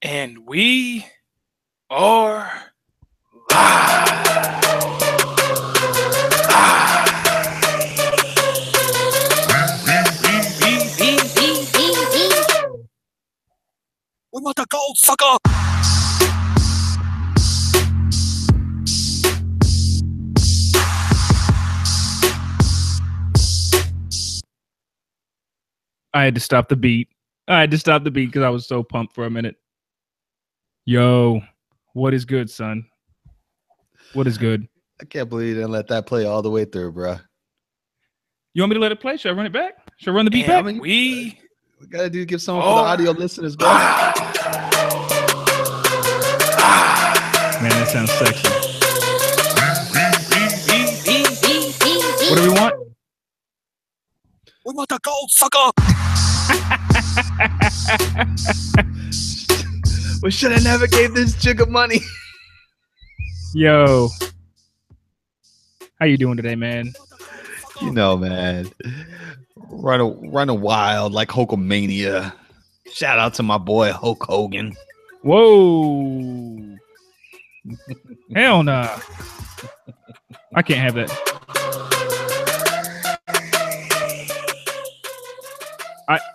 And we are We want the gold, sucker! I had to stop the beat. Because I was so pumped for a minute. Yo, what is good, son? What is good? I can't believe you didn't let that play all the way through, bro. You want me to let it play? Should I run it back? Should I run the beat back? we gotta do give something for the audio listeners, bro. Man, that sounds sexy. What do we want? We want the gold, sucker! We should have never gave this jigga money. Yo, how you doing today, man? You know, man, running wild like Hulkamania. Shout out to my boy Hulk Hogan. Whoa, hell nah, I can't have that.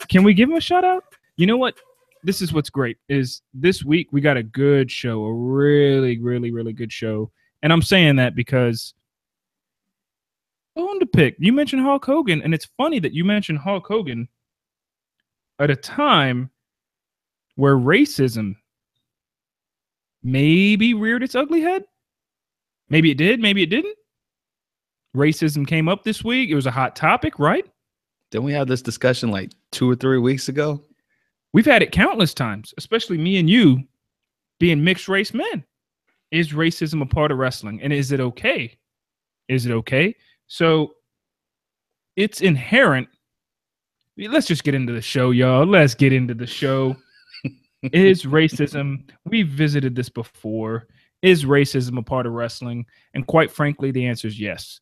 Can we give him a shout out? You know what? This is what's great is this week we got a good show, a really, really, really good show. And I'm saying that because on to pick. You mentioned Hulk Hogan, and it's funny that you mentioned Hulk Hogan at a time where racism maybe reared its ugly head. Maybe it did, maybe it didn't. Racism came up this week. It was a hot topic, right? Didn't we have this discussion like 2 or 3 weeks ago? We've had it countless times, especially me and you being mixed race men. Is racism a part of wrestling? And is it okay? Is it okay? So it's inherent. Let's just get into the show, y'all. Let's get into the show. Is racism, we've visited this before. Is racism a part of wrestling? And quite frankly, the answer is yes.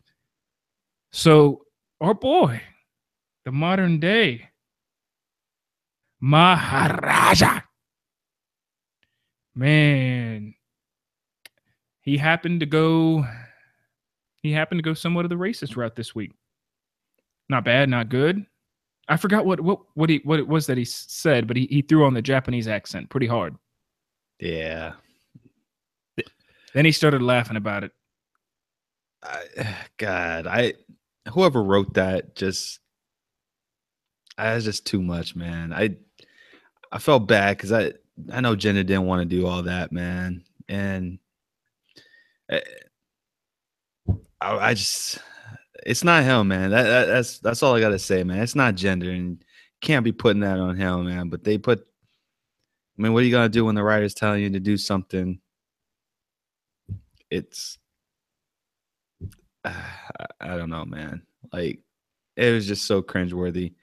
So our boy, the modern day Maharaja, man, he happened to go somewhat of the racist route this week. Not bad, not good. I forgot what it was that he said, but he threw on the Japanese accent pretty hard. Yeah. Then he started laughing about it. Whoever wrote that that's just too much, man. I felt bad because I know Jenna didn't want to do all that, man, and I just it's not him, man. That's all I gotta say, man. It's not gender, and can't be putting that on him, man. But they put. I mean, what are you gonna do when the writer's telling you to do something? It's I don't know, man. Like it was just so cringeworthy.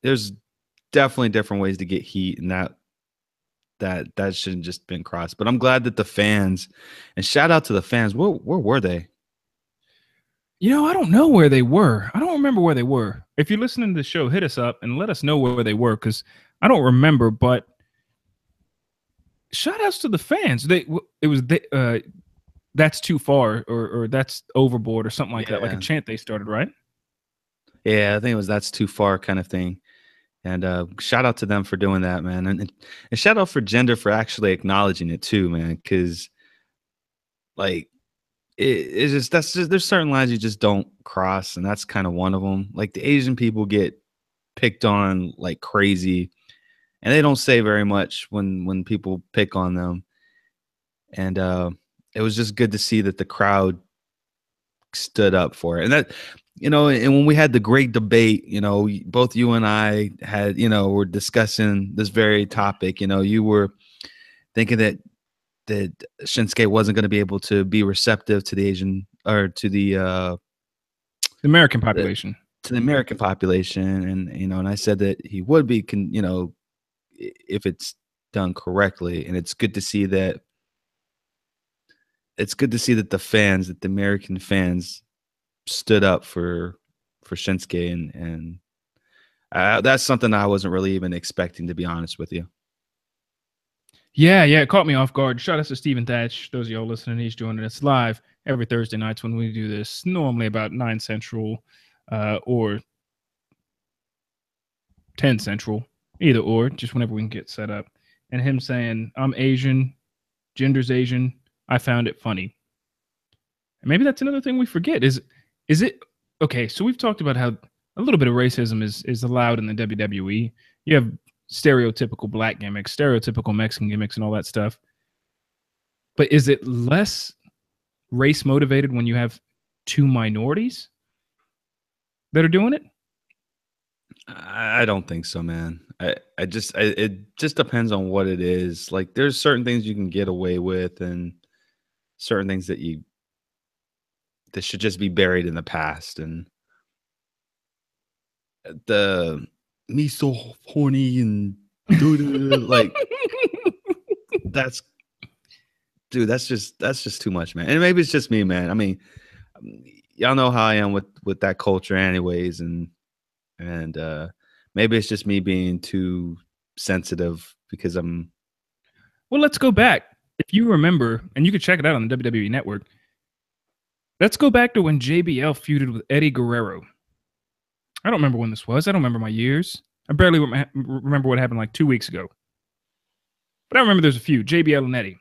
There's definitely different ways to get heat, and that shouldn't just been crossed. But I'm glad that the fans, and shout out to the fans. Where were they? You know, I don't know where they were. I don't remember where they were. If you're listening to the show, hit us up and let us know where they were, because I don't remember. But shout outs to the fans. That's too far, or that's overboard, or something like that, like a chant they started, right? Yeah, I think it was that's too far kind of thing. And shout out to them for doing that, man. And shout out for Gender for actually acknowledging it too, man. Because like it's just there's certain lines you just don't cross, and that's kind of one of them. Like the Asian people get picked on like crazy, and they don't say very much when people pick on them. And it was just good to see that the crowd stood up for it. And that, you know, and when we had the great debate, you know, both you and I had, you know, were discussing this very topic. You know, you were thinking that Shinsuke wasn't going to be able to be receptive to the Asian or to the American population. To the American population. And, you know, and I said that he would be, you know, if it's done correctly. And it's good to see that. It's good to see that the American fans stood up for Shinsuke, and that's something I wasn't really even expecting, to be honest with you. Yeah, it caught me off guard. Shout out to Stephen Thatch. Those of y'all listening, he's joining us live every Thursday nights when we do this, normally about 9 Central or 10 Central, either or, just whenever we can get set up. And him saying, I'm Asian, gender's Asian, I found it funny. And maybe that's another thing we forget. Is it okay? So we've talked about how a little bit of racism is allowed in the WWE. You have stereotypical black gimmicks, stereotypical Mexican gimmicks, and all that stuff. But is it less race motivated when you have two minorities that are doing it? I don't think so, man. It just depends on what it is. Like, there's certain things you can get away with, and certain things that should just be buried in the past. And the me so horny and like that's just too much, man. And maybe it's just me, man. I mean, y'all know how I am with that culture, anyways, and maybe it's just me being too sensitive because I'm. Well, let's go back. If you remember, and you can check it out on the WWE Network. Let's go back to when JBL feuded with Eddie Guerrero. I don't remember when this was. I don't remember my years. I barely remember what happened like 2 weeks ago. But I remember there's a feud, JBL and Eddie.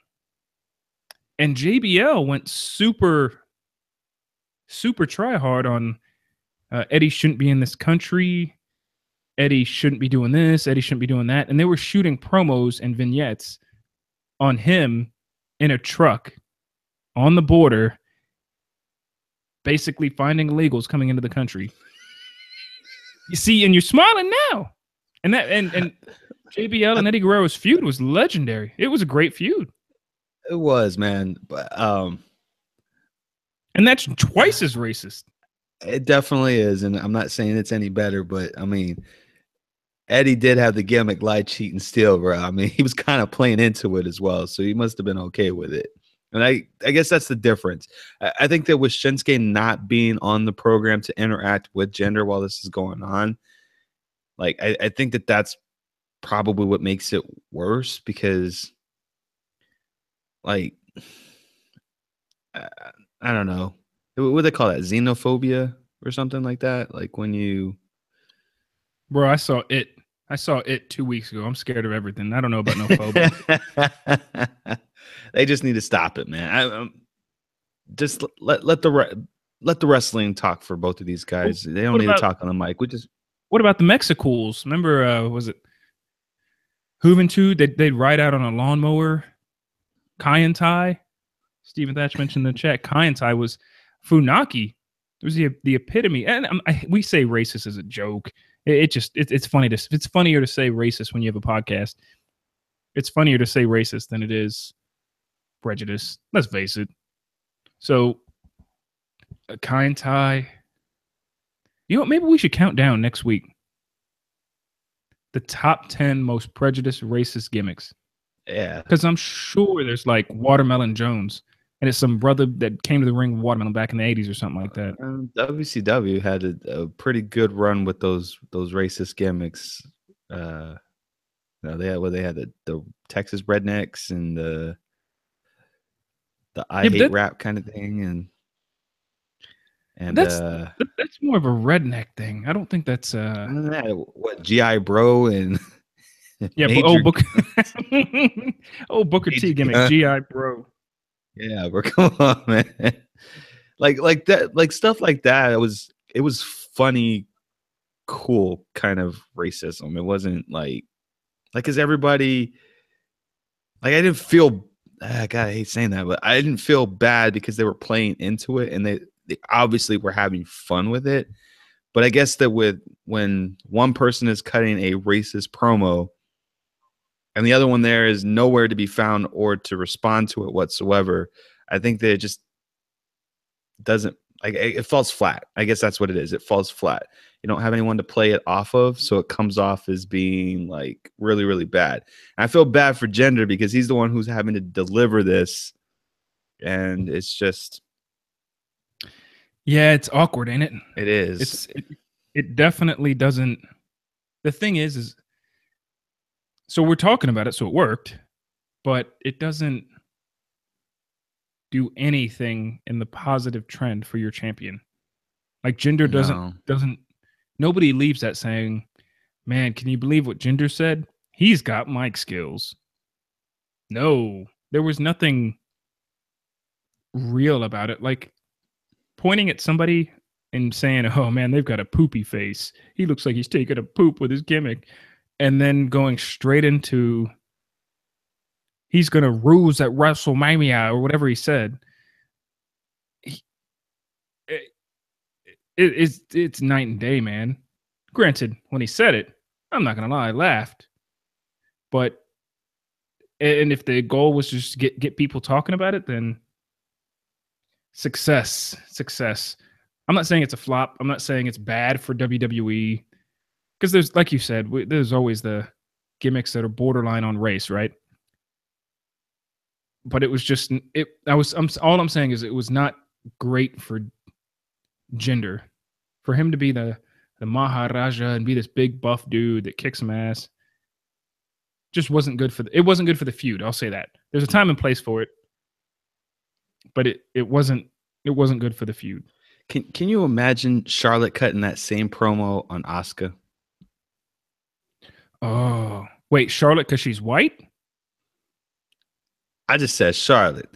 And JBL went super try hard on Eddie shouldn't be in this country. Eddie shouldn't be doing this. Eddie shouldn't be doing that. And they were shooting promos and vignettes on him in a truck on the border, basically finding illegals coming into the country. You see, and you're smiling now. And JBL and Eddie Guerrero's feud was legendary. It was a great feud. It was, man. But and that's twice as racist. It definitely is, and I'm not saying it's any better, but I mean, Eddie did have the gimmick lie, cheat, and steal, bro. I mean, he was kind of playing into it as well, so he must have been okay with it. And I guess that's the difference. I think that with Shinsuke not being on the program to interact with gender while this is going on, like I think that that's probably what makes it worse because, like, I don't know. What do they call that? Xenophobia or something like that? Like when you... Bro, I saw it 2 weeks ago. I'm scared of everything. I don't know about no phobia. They just need to stop it, man. Just let the wrestling talk for both of these guys. They don't need to talk on the mic. What about the Mexicools? Remember, was it Juventud? They'd ride out on a lawnmower. Kai and Tai. Stephen Thatch mentioned in the chat. Kai and Tai was Funaki. It was the epitome. And we say racist as a joke. It's funny it's funnier to say racist when you have a podcast. It's funnier to say racist than it is prejudice. Let's face it. So, Kai and Tai. You know, maybe we should count down next week the top 10 most prejudiced racist gimmicks. Yeah. Because I'm sure there's like Watermelon Jones. And it's some brother that came to the ring with Watermelon back in the 80s or something like that. WCW had a pretty good run with those racist gimmicks. They had the Texas Rednecks and the I hate rap kind of thing, and that's more of a redneck thing. I don't think that's what GI Bro and yeah, Booker T gimmick, GI Bro. Yeah, bro, come on, man. Like that, like stuff like that. It was funny, cool kind of racism. It wasn't like because everybody, like, I didn't feel. God, I hate saying that, but I didn't feel bad because they were playing into it and they obviously were having fun with it. But I guess that when one person is cutting a racist promo and the other one there is nowhere to be found or to respond to it whatsoever, I think that it just doesn't, like, it falls flat. I guess that's what it is. It falls flat. You don't have anyone to play it off of, so it comes off as being like really, really bad. And I feel bad for Gender because he's the one who's having to deliver this, and it's just, yeah, it's awkward, ain't it? It is. It definitely doesn't. The thing is so we're talking about it, so it worked. but it doesn't do anything in the positive trend for your champion. Like Jinder doesn't nobody leaves that saying, man, can you believe what Jinder said? He's got mic skills. No, there was nothing real about it. Like pointing at somebody and saying, oh man, they've got a poopy face. He looks like he's taking a poop with his gimmick. And then going straight into he's going to ruse at WrestleMania or whatever he said. It's night and day, man. Granted, when he said it, I'm not going to lie, I laughed. But, and if the goal was just get people talking about it, then success. I'm not saying it's a flop. I'm not saying it's bad for WWE. Because there's, like you said, there's always the gimmicks that are borderline on race, right? But it was just all I'm saying is it was not great for Jinder. For him to be the Maharaja and be this big buff dude that kicks some ass just wasn't good for it wasn't good for the feud. I'll say that. There's a time and place for it. But it wasn't good for the feud. Can you imagine Charlotte cutting that same promo on Asuka? Oh, wait, Charlotte because she's white? I just said Charlotte.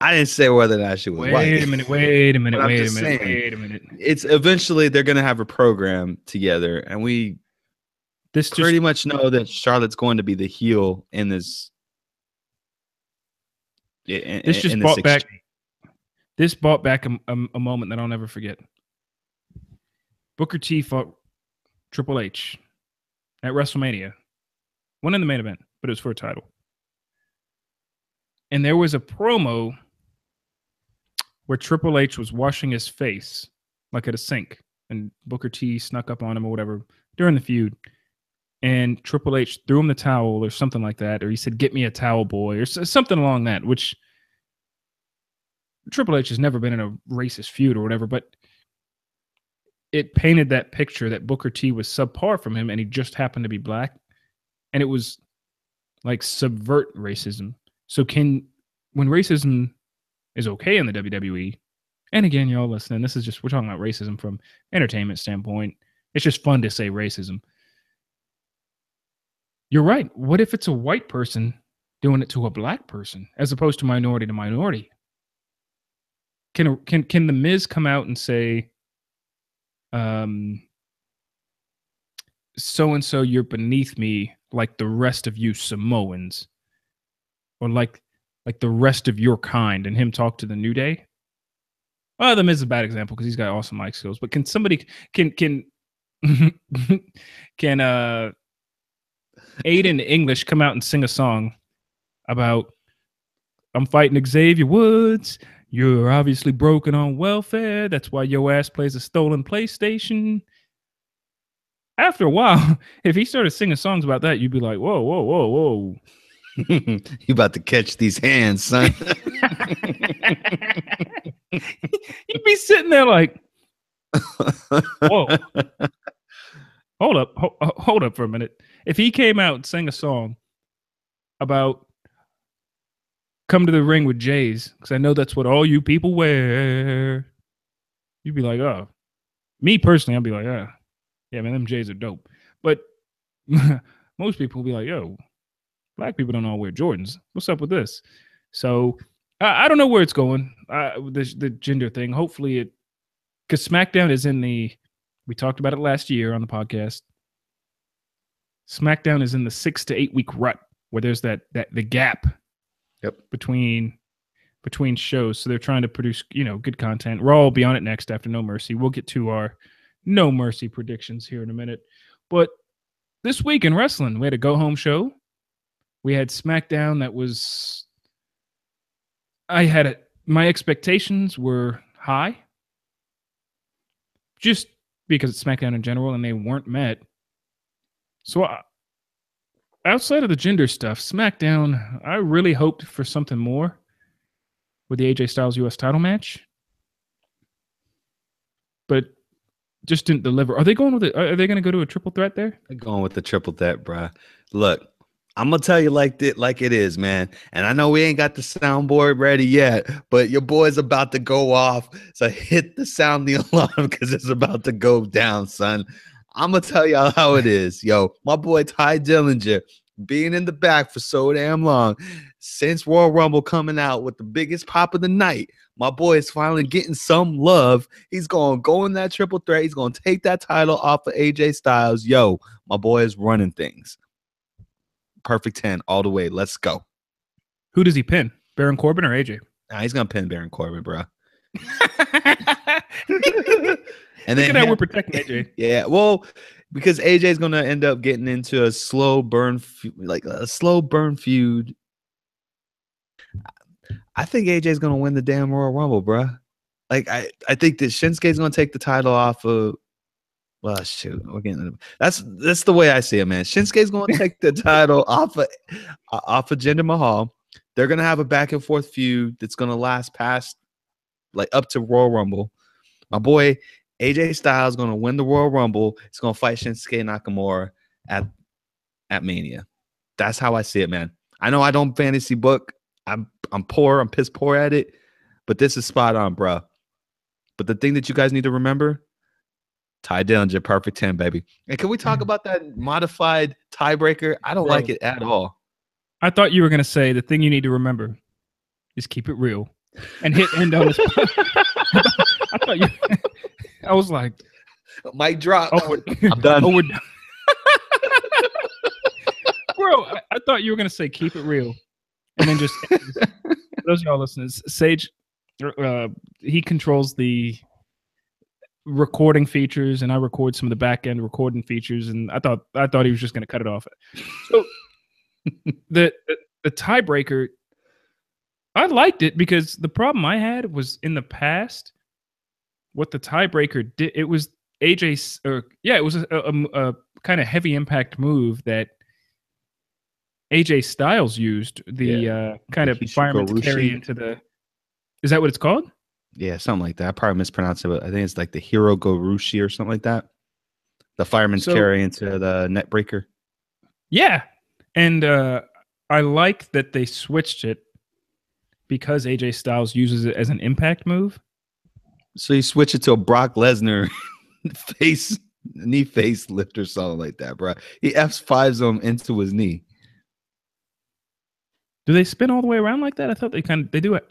I didn't say whether or not she was white. Wait a minute. It's eventually they're going to have a program together, and we pretty much know that Charlotte's going to be the heel in this. This brought back a moment that I'll never forget. Booker T fought Triple H at WrestleMania. Won in the main event, but it was for a title. And there was a promo where Triple H was washing his face like at a sink, and Booker T snuck up on him or whatever during the feud. And Triple H threw him the towel or something like that, or he said, "Get me a towel, boy," or something along that, which Triple H has never been in a racist feud or whatever, but it painted that picture that Booker T was subpar from him and he just happened to be black. And it was like subvert racism. So when racism is okay in the WWE, and again, y'all listening, we're talking about racism from entertainment standpoint. It's just fun to say racism. You're right. What if it's a white person doing it to a black person as opposed to minority to minority? Can the Miz come out and say, so-and-so, you're beneath me like the rest of you Samoans, or like the rest of your kind, and him talk to the New Day? Well, the Miz is a bad example because he's got awesome mic skills. But can somebody can Aiden English come out and sing a song about I'm fighting Xavier Woods? You're obviously broken on welfare. That's why your ass plays a stolen PlayStation. After a while, if he started singing songs about that, you'd be like, whoa. You about to catch these hands, son. You'd be sitting there like, whoa. Hold up for a minute. If he came out and sang a song about come to the ring with Jays, because I know that's what all you people wear, you'd be like, oh. Me personally, I'd be like, yeah, man, them Jays are dope. But most people will be like, yo, black people don't all wear Jordans. What's up with this? So I don't know where it's going, the gender thing. Hopefully because SmackDown is we talked about it last year on the podcast. SmackDown is in the 6 to 8 week rut where there's the gap. Yep. Between shows. So they're trying to produce, good content. Raw will be on it next after No Mercy. We'll get to our No Mercy predictions here in a minute. But this week in wrestling, we had a go-home show. We had SmackDown that was... my expectations were high. Just because it's SmackDown in general, and they weren't met. So outside of the gender stuff, SmackDown, I really hoped for something more with the AJ Styles US title match, but just didn't deliver. Are they going with it? Are they going to go to a triple threat there? They're going with the triple threat, bruh. Look, I'm gonna tell you like it is, man. And I know we ain't got the soundboard ready yet, but your boy's about to go off. So hit the sound the alarm because it's about to go down, son. I'm gonna tell y'all how it is. Yo, my boy Ty Dillinger being in the back for so damn long since Royal Rumble coming out with the biggest pop of the night. My boy is finally getting some love. He's gonna go in that triple threat. He's gonna take that title off of AJ Styles. Yo, my boy is running things. Perfect 10 all the way. Let's go. Who does he pin? Baron Corbin or AJ? Nah, he's gonna pin Baron Corbin, bro. And then we're protecting AJ. Yeah, well, because AJ is gonna end up getting into a slow burn, feud. I think AJ is gonna win the damn Royal Rumble, bro. Like I think that Shinsuke is gonna take the title off of. Well, shoot, we're getting that's the way I see it, man. Shinsuke's gonna take the title off of Jinder Mahal. They're gonna have a back and forth feud that's gonna last past like up to Royal Rumble. My boy AJ Styles is gonna win the Royal Rumble. He's gonna fight Shinsuke Nakamura at Mania. That's how I see it, man. I know I don't fantasy book. I'm poor. I'm piss poor at it, but this is spot on, bro. But the thing that you guys need to remember. Ty Dillinger, perfect 10, baby. And can we talk about that modified tiebreaker? I don't like it at all. I thought you were going to say the thing you need to remember is keep it real and hit end on this. I thought you. I was like, mic drop. Oh, I'm done. Oh, we're done. Bro, I thought you were going to say keep it real and then just. For those of y'all listening, Sage, he controls the recording features, and I record some of the back end recording features, and I thought he was just going to cut it off. So the tiebreaker, I liked it because the problem I had was in the past what the tiebreaker did. It was AJ's, it was a kind of heavy impact move that AJ Styles used. The kind of fireman to carry into the. Is that what it's called? Yeah, something like that. I probably mispronounced it, but I think it's like the Hiro Gorushi or something like that. The fireman's carry into the net breaker. Yeah. And I like that they switched it because AJ Styles uses it as an impact move. So you switch it to a Brock Lesnar knee face lift or something like that, bro. He F5s him into his knee. Do they spin all the way around like that? I thought they do it.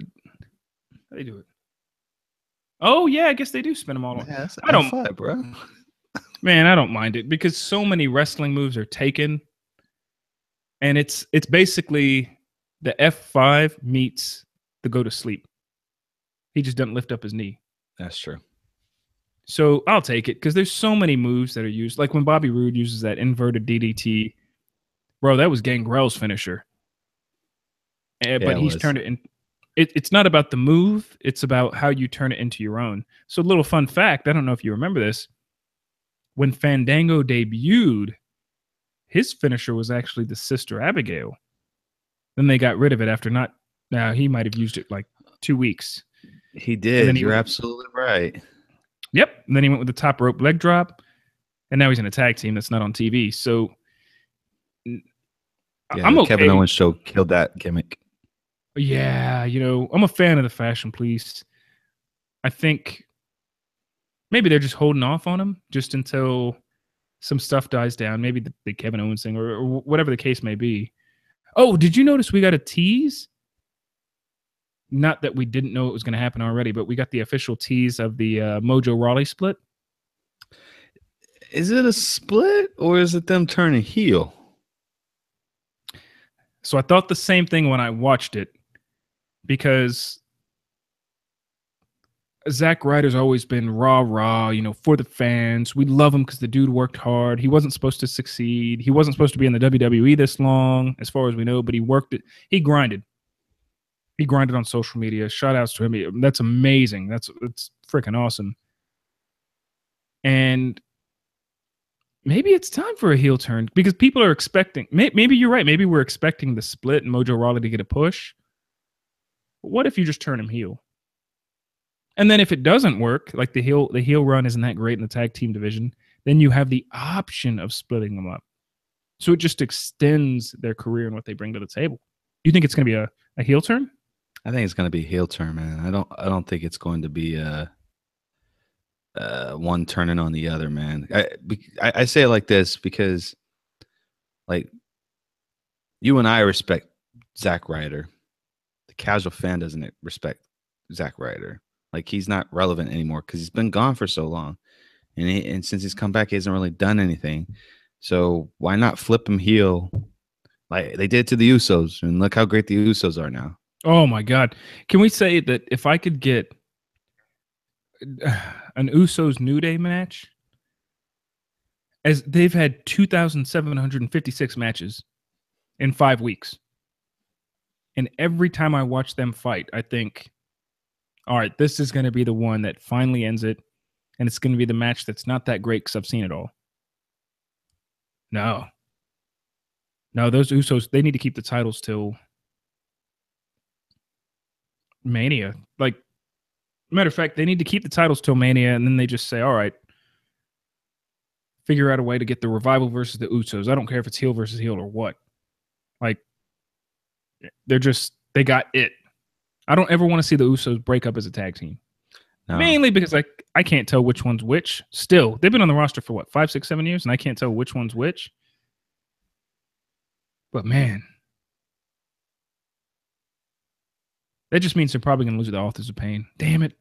How do they do it? Oh yeah, I guess they do spin them all. Yeah, I don't, F5, bro. Man, I don't mind it because so many wrestling moves are taken, and it's basically the F5 meets the go to sleep. He just doesn't lift up his knee. That's true. So I'll take it because there's so many moves that are used. Like when Bobby Roode uses that inverted DDT, bro, that was Gangrel's finisher. But he's turned it in. It's not about the move. It's about how you turn it into your own. So a little fun fact, I don't know if you remember this. When Fandango debuted, his finisher was actually the Sister Abigail. Then they got rid of it after he might have used it like 2 weeks. He did. You're absolutely right. Yep. And then he went with the top rope leg drop. And now he's in a tag team that's not on TV. So I'm okay. Kevin Owens show killed that gimmick. Yeah, I'm a fan of the Fashion Police. I think maybe they're just holding off on him just until some stuff dies down. Maybe the Kevin Owens thing or whatever the case may be. Oh, did you notice we got a tease? Not that we didn't know it was going to happen already, but we got the official tease of the Mojo Rawley split. Is it a split or is it them turning heel? So I thought the same thing when I watched it. Because Zack Ryder's always been rah, for the fans. We love him because the dude worked hard. He wasn't supposed to succeed. He wasn't supposed to be in the WWE this long, as far as we know, but he worked it. He grinded. He grinded on social media. Shout outs to him. That's amazing. It's freaking awesome. And maybe it's time for a heel turn because people are expecting. Maybe you're right. Maybe we're expecting the split and Mojo Rawley to get a push. What if you just turn him heel? And then if it doesn't work, like the heel run isn't that great in the tag team division, then you have the option of splitting them up. So it just extends their career and what they bring to the table. You think it's going to be a heel turn? I think it's going to be a heel turn, man. I don't think it's going to be one turning on the other, man. I say it like this because, like, you and I respect Zack Ryder. The casual fan doesn't respect Zack Ryder. Like, he's not relevant anymore because he's been gone for so long, and since he's come back, he hasn't really done anything. So why not flip him heel like they did to the Usos? And look how great the Usos are now. Oh my God! Can we say that if I could get an Usos New Day match, as they've had 2,756 matches in 5 weeks, and every time I watch them fight, I think, all right, this is going to be the one that finally ends it, and it's going to be the match that's not that great because I've seen it all. No, those Usos, they need to keep the titles till Mania. Like, matter of fact, they need to keep the titles till Mania, and then they just say, all right, figure out a way to get the Revival versus the Usos. I don't care if it's heel versus heel or what. Like, they got it. I don't ever want to see the Usos break up as a tag team. No. Mainly because I can't tell which one's which. Still, they've been on the roster for what, 5, 6, 7 years, and I can't tell which one's which. But man, that just means they're probably going to lose the Authors of Pain. Damn it.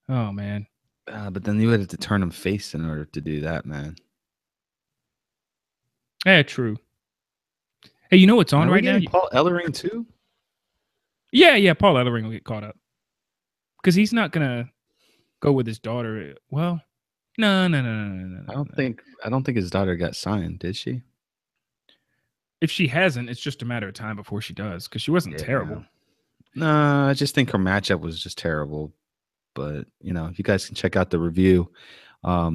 Oh, man. But then you would have to turn them face in order to do that, man. Yeah, true. Hey, you know what's on right now? Paul Ellering too? Yeah, Paul Ellering will get caught up. Because he's not going to go with his daughter. Well, no. I don't think his daughter got signed, did she? If she hasn't, it's just a matter of time before she does, because she wasn't terrible. No, I just think her matchup was just terrible. But, if you guys can check out the review, but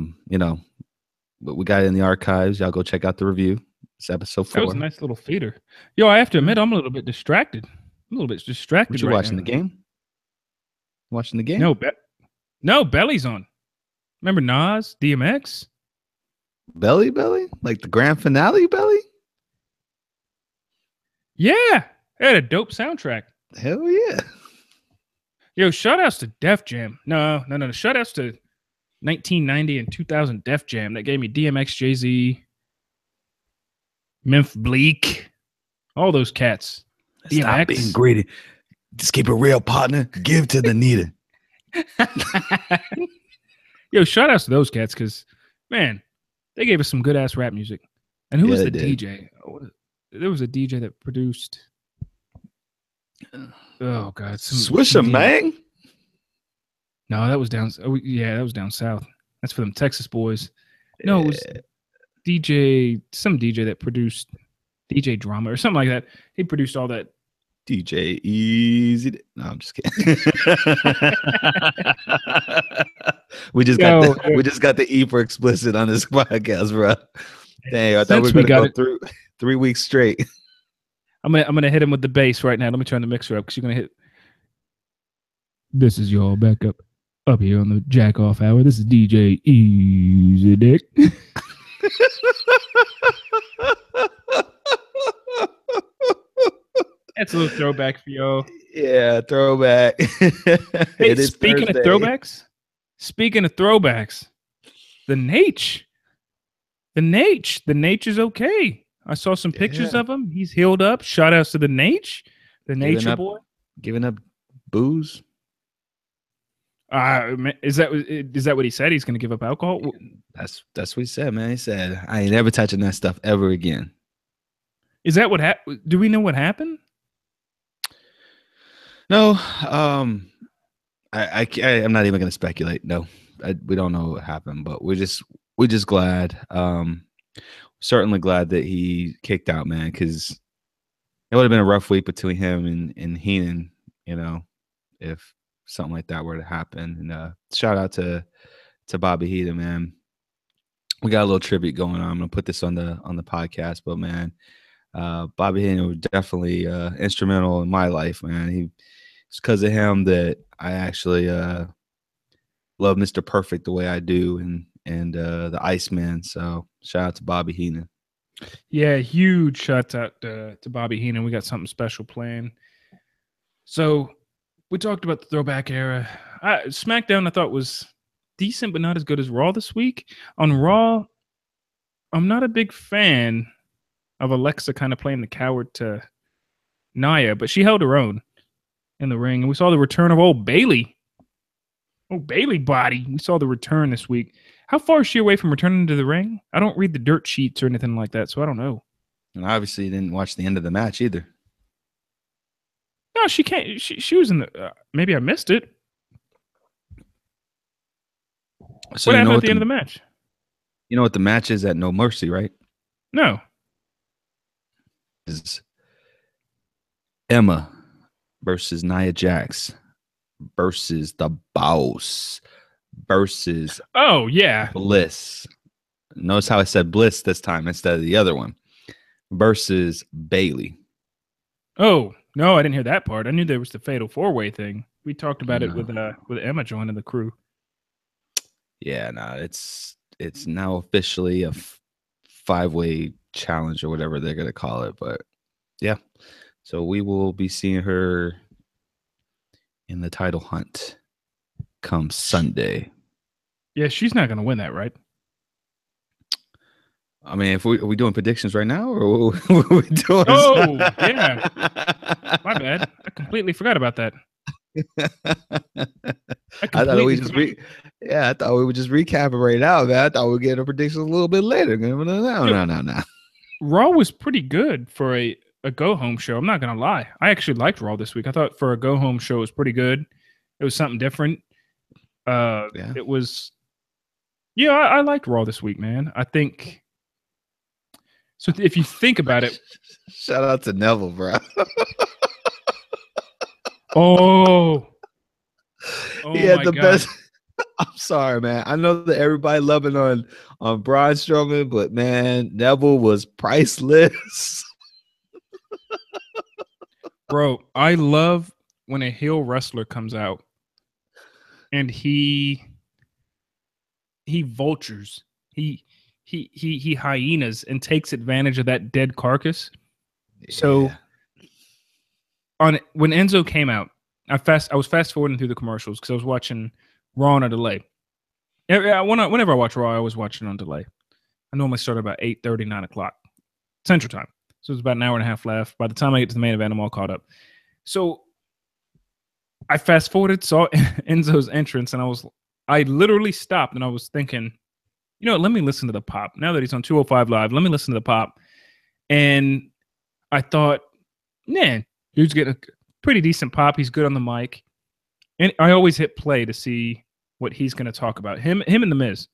we got it in the archives. Y'all go check out the review. It's episode 4. That was a nice little feeder. Yo, I have to admit, I'm a little bit distracted. What you watching the game? Watching the game? No, Belly's on. Remember Nas, DMX? Belly? Like the grand finale Belly? Yeah. It had a dope soundtrack. Hell yeah. Yo, shoutouts to Def Jam. No. Shoutouts to 1990 and 2000 Def Jam. That gave me DMX, Jay-Z, Memphis Bleak, all those cats. Stop being greedy. Just keep it real, partner. Give to the needer. Yo, shoutouts to those cats because, man, they gave us some good-ass rap music. And who was the DJ? There was a DJ that produced... Oh God, Swisher Man. No, that was down. Oh, yeah, that was down south. That's for them Texas boys. No, it was some DJ that produced DJ Drama or something like that. He produced all that. DJ Easy. No, I'm just kidding. we just got the E for explicit on this podcast, bro. Dang, I thought we were gonna go through 3 weeks straight. I'm gonna hit him with the bass right now. Let me turn the mixer up because you're gonna hit. This is y'all back up here on the Jack Off Hour. This is DJ Easy Dick. That's a little throwback for y'all. Yeah, throwback. Hey, speaking of throwbacks, the Nate is okay. I saw some pictures of him. He's healed up. Shout outs to the Nate, Nature Boy. Giving up booze. Is that what he said? He's going to give up alcohol? That's what he said, man. He said, "I ain't never touching that stuff ever again." Is that what happened? Do we know what happened? No. I'm not even going to speculate. No, we don't know what happened, but we're just glad. Certainly glad that he kicked out, man, because it would have been a rough week between him and Heenan, if something like that were to happen. And shout out to Bobby Heenan, man. We got a little tribute going on. I'm gonna put this on the podcast, but man, Bobby Heenan was definitely instrumental in my life, man. It's because of him that I actually love Mr. Perfect the way I do, and the Iceman. So shout out to Bobby Heenan. Yeah, huge shout out to Bobby Heenan. We got something special planned. So we talked about the throwback era. SmackDown I thought was decent, but not as good as Raw this week. On Raw, I'm not a big fan of Alexa kind of playing the coward to Nia, but she held her own in the ring. And we saw the return of old Bailey. Oh, Bailey body. We saw the return this week. How far is she away from returning to the ring? I don't read the dirt sheets or anything like that, so I don't know. And obviously, you didn't watch the end of the match either. No, she can't. She was in the. Maybe I missed it. So what you know happened at what the end of the match? You know what the match is at No Mercy, right? No. Is Emma versus Nia Jax versus the Boss versus Oh yeah. Bliss. Notice how I said Bliss this time instead of the other one. Versus Bailey. Oh no, I didn't hear that part. I knew there was the Fatal 4-Way thing. We talked about it No. with Emma joining the crew. Yeah, no, it's now officially a 5-way challenge or whatever they're gonna call it. But yeah, so we will be seeing her in the title hunt come Sunday. Yeah, she's not gonna win that, right? I mean, if are we doing predictions right now, or what are we doing? Oh, yeah. My bad. I completely forgot about that. I thought we just I thought we would just recap it right now, man. I thought we'd get a prediction a little bit later. No. Raw was pretty good for a go home show. I'm not gonna lie. I actually liked Raw this week. I thought for a go home show it was pretty good. It was something different. It was. Yeah, I liked Raw this week, man. I think. So if you think about it, shout out to Neville, bro. Oh, he had the best. I'm sorry, man. I know that everybody loving on Braun Strowman, but man, Neville was priceless. Bro, I love when a heel wrestler comes out and he vultures. He hyenas and takes advantage of that dead carcass. Yeah. So when Enzo came out, I was fast forwarding through the commercials because I was watching Raw on a delay. Whenever I watch Raw, I always watch it on delay. I normally start about 8:30, 9 o'clock Central Time. So it's about an hour and a half left. By the time I get to the main event, I'm all caught up. So I fast forwarded, saw Enzo's entrance, and I literally stopped and I was thinking, you know what, let me listen to the pop. Now that he's on 205 Live, let me listen to the pop. And I thought, man, dude's getting a pretty decent pop. He's good on the mic. And I always hit play to see what he's going to talk about. Him and The Miz.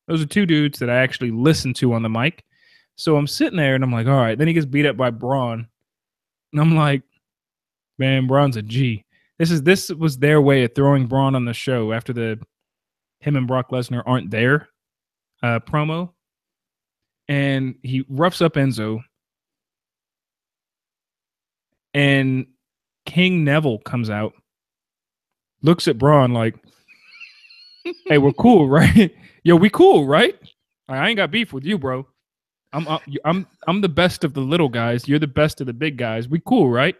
Those are two dudes that I actually listen to on the mic. So I'm sitting there and I'm like, all right. Then he gets beat up by Braun. And I'm like, man, Braun's a G. This was their way of throwing Braun on the show after him and Brock Lesnar aren't there promo. And he roughs up Enzo. And King Neville comes out, looks at Braun like, hey, we're cool, right? Yo, we cool, right? I ain't got beef with you, bro. I'm the best of the little guys. You're the best of the big guys. We cool, right?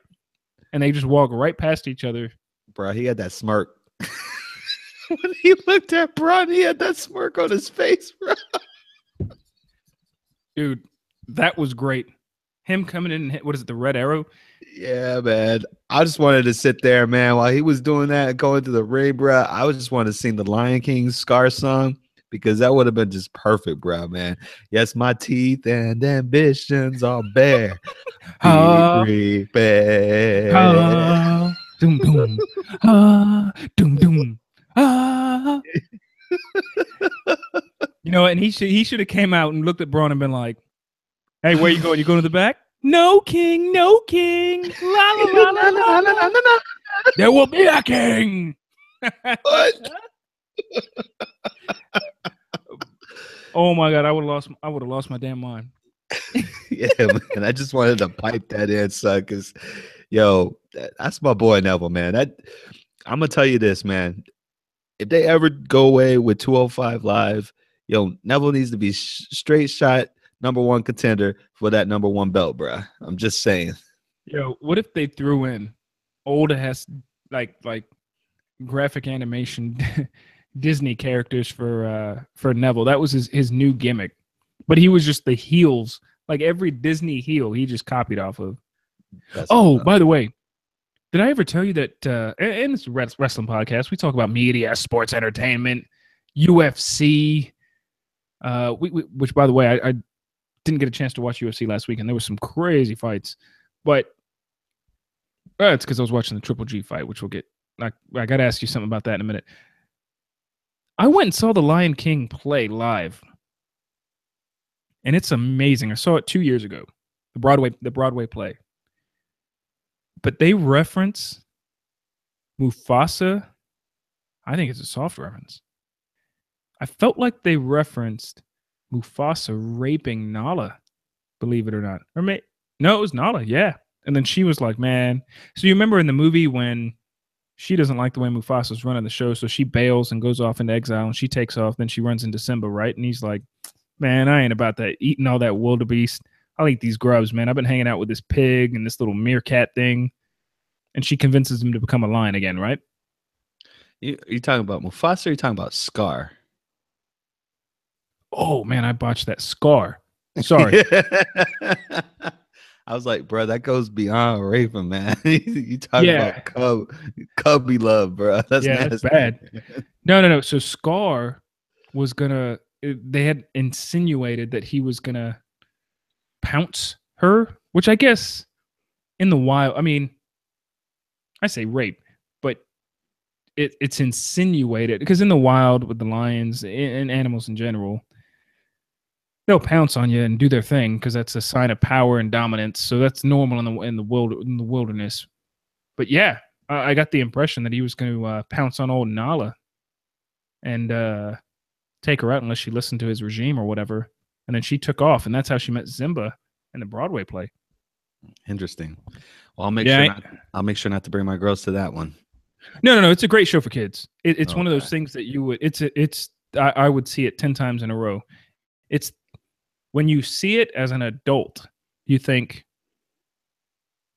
And they just walk right past each other. Bro, he had that smirk. When he looked at Braun, he had that smirk on his face, bro. Dude, that was great. Him coming in and hit, what is it, the red arrow? Yeah, man. I just wanted to sit there, man, while he was doing that, going to the ring, bro. I just wanted to sing the Lion King Scar song because that would have been just perfect, bro, man. Yes, my teeth and ambitions are bare. Be prepared. Doom, doom. Doom, doom. You know, and he should have came out and looked at Braun and been like, hey, where you going? You going to the back? No, king. No, king. La, la, la, la, la, la, la. There will be a king. What? Oh my God, I would have lost my damn mind. Yeah, man. I just wanted to pipe that in, son, because yo, that's my boy Neville, man. I'm gonna tell you this, man. If they ever go away with 205 Live, yo, Neville needs to be straight shot number one contender for that number one belt, bruh. I'm just saying. Yo, what if they threw in old ass like graphic animation Disney characters for Neville? That was his new gimmick, but he was just the heels. Like every Disney heel, he just copied off of. By the way, did I ever tell you that? In this wrestling podcast, we talk about media, sports, entertainment, UFC. Which, by the way, I didn't get a chance to watch UFC last week, and there was some crazy fights. But it's because I was watching the Triple G fight, which we'll get. I got to ask you something about that in a minute. I went and saw The Lion King play live, and it's amazing. I saw it 2 years ago, the Broadway play. But they reference Mufasa. I think it's a soft reference. I felt like they referenced Mufasa raping Nala, believe it or not. No, it was Nala, yeah. And then she was like, man. So you remember in the movie when she doesn't like the way Mufasa's running the show, so she bails and goes off into exile, and she takes off. Then she runs into Simba, right? And he's like, man, I ain't about that, eating all that wildebeest. I'll eat these grubs, man. I've been hanging out with this pig and this little meerkat thing. And she convinces him to become a lion again, right? You talking about Mufasa or you talking about Scar? Oh, man, I botched that. Scar. Sorry. I was like, bro, that goes beyond raping, man. You talking about cubby love, bro. That's bad. No. So Scar was gonna. They had insinuated that he was gonna pounce her, which I guess in the wild. I mean, I say rape, but it's insinuated because in the wild with the lions and animals in general, they'll pounce on you and do their thing because that's a sign of power and dominance. So that's normal in the wilderness. But yeah, I got the impression that he was going to pounce on old Nala and take her out unless she listened to his regime or whatever. And then she took off, and that's how she met Simba in the Broadway play. Interesting. Well, I'll make sure not to bring my girls to that one. No. It's a great show for kids. It's one of those things that you would. I would see it 10 times in a row. It's when you see it as an adult, you think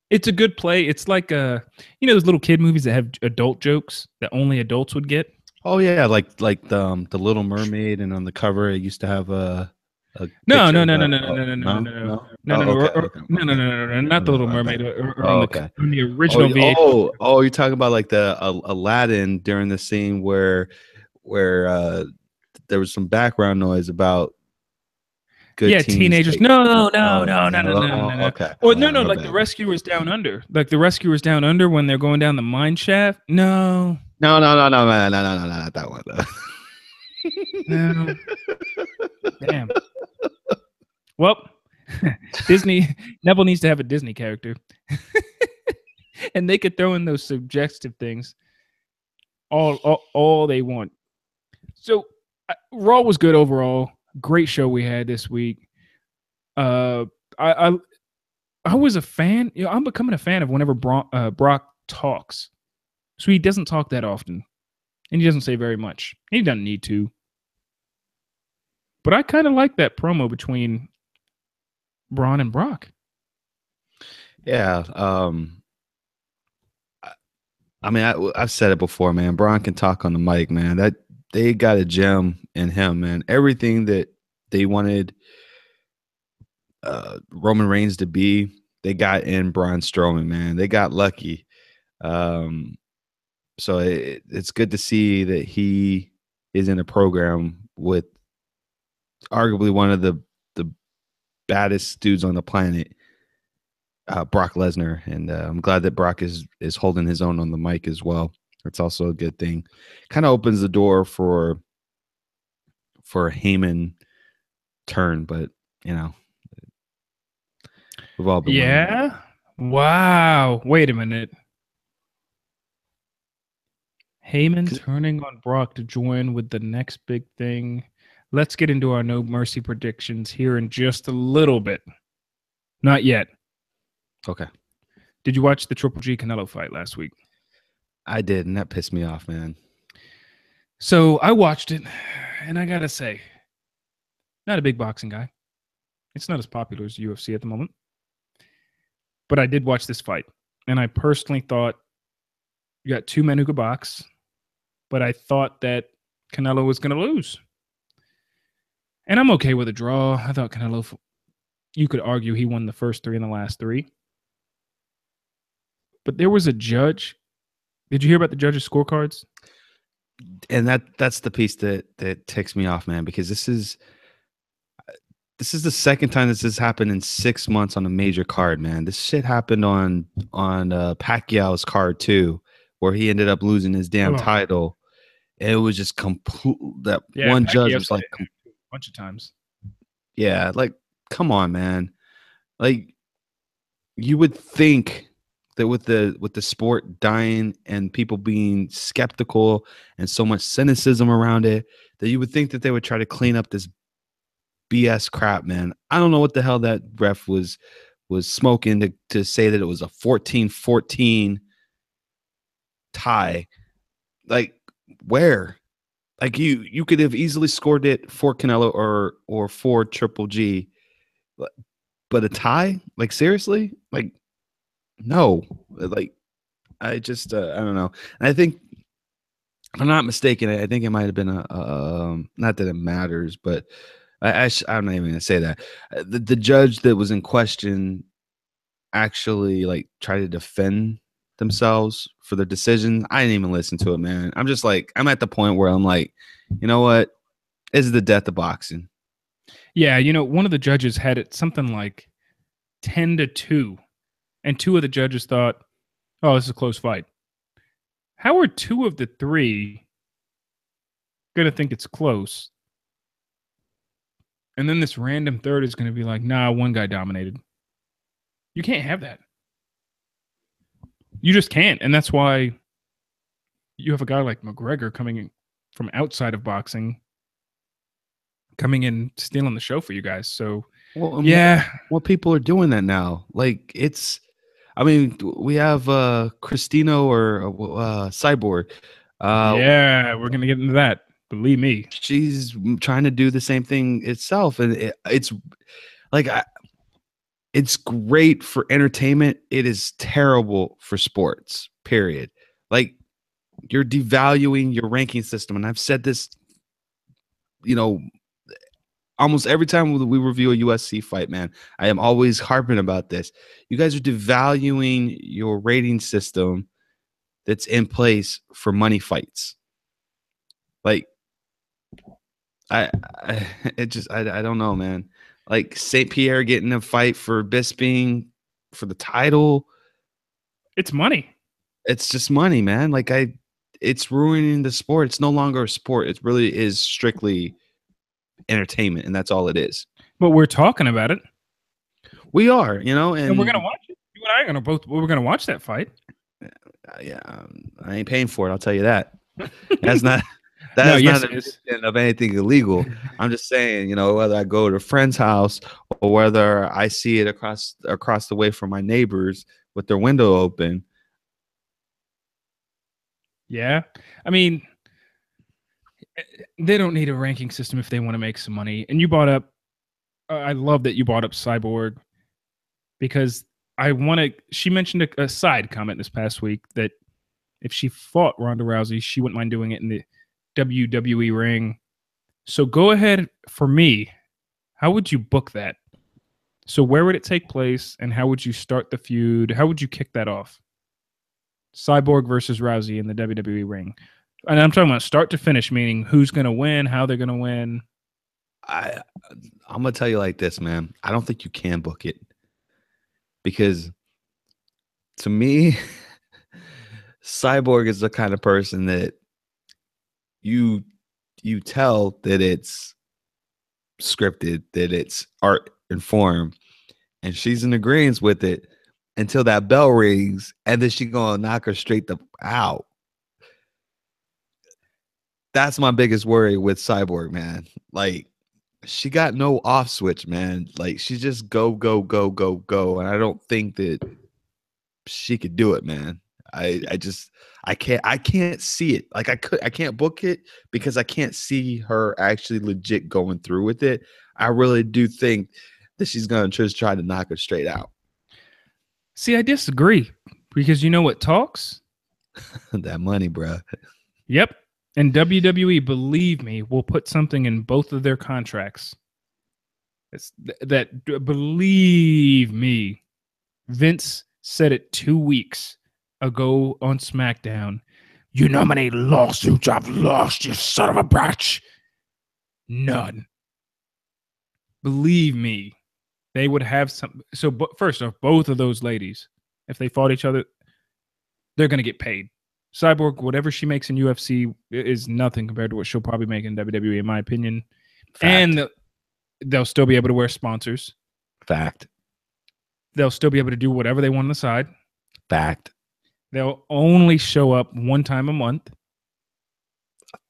it's a good play. It's like those little kid movies that have adult jokes that only adults would get. Oh yeah, like the Little Mermaid, and on the cover it used to have a no, not the Little Mermaid. On the original VHS. Oh, you're talking about like the Aladdin during the scene where there was some background noise about teenagers. No. Okay. Or no, like the Rescuers Down Under. Like the Rescuers Down Under when they're going down the mine shaft. No, man, not that one though. No. Damn. Well, Neville needs to have a Disney character. And they could throw in those suggestive things all they want. So Raw was good overall. Great show we had this week. I was a fan. I'm becoming a fan of whenever Brock talks. So he doesn't talk that often. And he doesn't say very much. He doesn't need to. But I kind of like that promo between Braun and Brock. Yeah. I mean, I've said it before, man. Braun can talk on the mic, man. That they got a gem in him, man. Everything that they wanted Roman Reigns to be, they got in Braun Strowman, man. They got lucky. So it's good to see that he is in a program with arguably one of the baddest dudes on the planet, Brock Lesnar. And I'm glad that Brock is holding his own on the mic as well. It's also a good thing. Kind of opens the door for a Heyman turn, but we've all been wondering. Wow. Wait a minute. Heyman turning on Brock to join with the next big thing. Let's get into our No Mercy predictions here in just a little bit. Not yet. Okay. Did you watch the Triple G Canelo fight last week? I did, and that pissed me off, man. So I watched it, and I gotta say, not a big boxing guy. It's not as popular as UFC at the moment. But I did watch this fight. And I personally thought you got two men who could box. But I thought that Canelo was going to lose. And I'm okay with a draw. I thought Canelo, you could argue he won the first three and the last three. But there was a judge. Did you hear about the judges' scorecards? And that's the piece that ticks me off, man, because this is the second time this has happened in 6 months on a major card, man. This shit happened on Pacquiao's card too, where he ended up losing his damn title. It was just complete. That one judge was like a bunch of times. Yeah, like, come on, man. Like, you would think that with the sport dying and people being skeptical and so much cynicism around it, that you would think that they would try to clean up this BS crap, man. I don't know what the hell that ref was smoking to say that it was a 14-14 tie. Like, where? Like, you could have easily scored it for Canelo or for Triple G, but a tie? Like, seriously? Like, no. Like, I just I don't know. And I think, if I'm not mistaken, I think it might have been not that it matters, but I'm not even gonna say that. The judge that was in question actually like tried to defend themselves for the decision. I didn't even listen to it, man. I'm just like, I'm at the point where I'm like, you know what? This is the death of boxing. Yeah, you know, one of the judges had it something like 10-2, and two of the judges thought, "Oh, this is a close fight." How are two of the three gonna think it's close? And then this random third is gonna be like, "Nah, one guy dominated." You can't have that. You just can't, and that's why you have a guy like McGregor coming in from outside of boxing, coming in, stealing the show for you guys. So, well, yeah, more people are doing that now. Like, it's, I mean, we have Christino or Cyborg. yeah, we're gonna get into that. Believe me, she's trying to do the same thing itself, and it's like it's great for entertainment. It is terrible for sports. Period. Like, you're devaluing your ranking system, and I've said this, you know, almost every time we review a USC fight, man. I am always harping about this. You guys are devaluing your rating system that's in place for money fights. Like, I don't know, man. Like, St. Pierre getting a fight for Bisping for the title. it's money. It's just money, man. Like, it's ruining the sport. It's no longer a sport. It really is strictly entertainment, and that's all it is. But we're talking about it. We are, you know, and we're gonna watch it. You and I are gonna both. We're gonna watch that fight. Yeah, I ain't paying for it. I'll tell you that. That's not. That's not an admission of anything illegal. I'm just saying, you know, whether I go to a friend's house or whether I see it across the way from my neighbors with their window open. Yeah, I mean, they don't need a ranking system if they want to make some money. And you brought up, I love that you brought up Cyborg, because she mentioned a side comment this past week that if she fought Ronda Rousey, she wouldn't mind doing it in the WWE ring. So go ahead, for me, how would you book that? So where would it take place, and how would you start the feud? How would you kick that off? Cyborg versus Rousey in the WWE ring. And I'm talking about start to finish, meaning who's going to win, how they're going to win. I'm going to tell you like this, man. I don't think you can book it, because to me, Cyborg is the kind of person that you tell that it's scripted, that it's art and form, and she's in agreement with it until that bell rings, and then she gonna knock her straight the out. That's my biggest worry with Cyborg, man. Like, she got no off switch, man. Like, she just go, and I don't think that she could do it, man. I can't see it. Like, I can't book it because I can't see her actually legit going through with it. I really do think that she's gonna just try to knock her straight out. See, I disagree because you know what talks? That money, bro. Yep. And WWE, believe me, will put something in both of their contracts. Believe me, Vince said it 2 weeks ago on SmackDown. You know how many lawsuits I've lost, you son of a bitch? None. Believe me, they would have some. So, first off, both of those ladies, if they fought each other, they're going to get paid. Cyborg, whatever she makes in UFC is nothing compared to what she'll probably make in WWE, in my opinion. Fact. And they'll still be able to wear sponsors. Fact. They'll still be able to do whatever they want on the side. Fact. They'll only show up one time a month.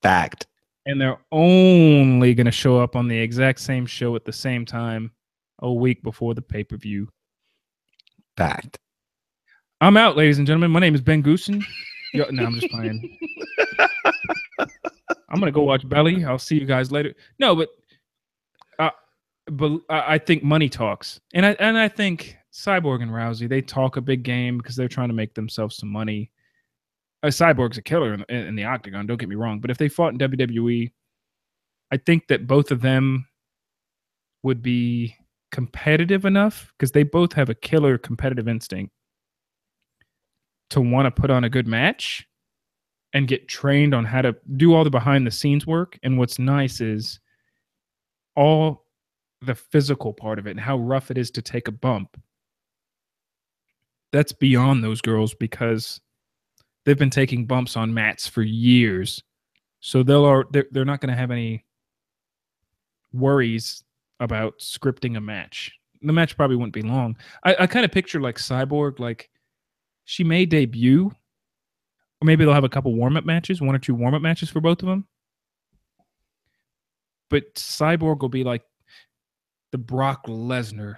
Fact. And they're only going to show up on the exact same show at the same time a week before the pay-per-view. Fact. I'm out, ladies and gentlemen. My name is Ben Goosen. No, I'm just playing. I'm going to go watch Belly. I'll see you guys later. No, but I think money talks. And I think Cyborg and Rousey, they talk a big game because they're trying to make themselves some money. Cyborg's a killer in the octagon, don't get me wrong. But if they fought in WWE, I think that both of them would be competitive enough because they both have a killer competitive instinct to want to put on a good match and get trained on how to do all the behind the scenes work. And what's nice is all the physical part of it and how rough it is to take a bump. That's beyond those girls because they've been taking bumps on mats for years. So they're not going to have any worries about scripting a match. The match probably wouldn't be long. I kind of picture like Cyborg, like she may debut, or maybe they'll have a couple warm-up matches, 1 or 2 warm-up matches for both of them. But Cyborg will be like the Brock Lesnar.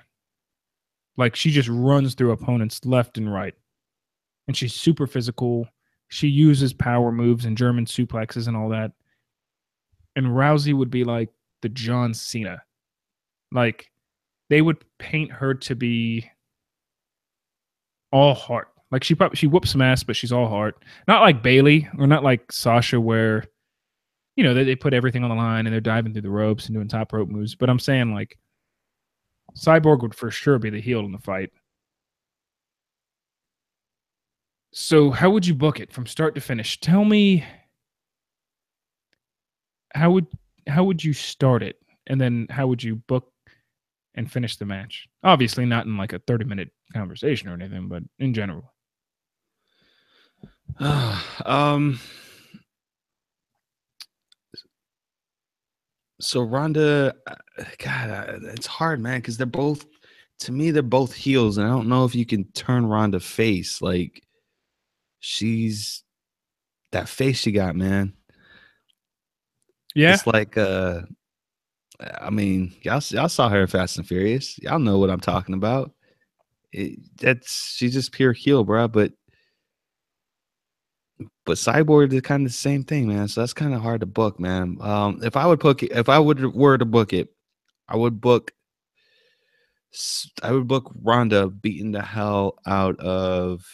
Like she just runs through opponents left and right. And she's super physical. She uses power moves and German suplexes and all that. And Rousey would be like the John Cena. Like they would paint her to be all heart. Like she whoops some ass, but she's all heart. Not like Bayley or not like Sasha where, you know, they put everything on the line and they're diving through the ropes and doing top rope moves. But I'm saying like Cyborg would for sure be the heel in the fight. So how would you book it from start to finish? Tell me how would you start it? And then how would you book and finish the match? Obviously not in like a 30-minute conversation or anything, but in general. So Ronda, God, it's hard, man, because they're both heels, and I don't know if you can turn Ronda face. Like she's that face she got, man. Yeah, it's like I mean, y'all saw her in Fast and Furious. Y'all know what I'm talking about. She's just pure heel, bro. But Cyborg is kind of the same thing, man. So that's kind of hard to book, man. If I were to book it, I would book Ronda beating the hell out of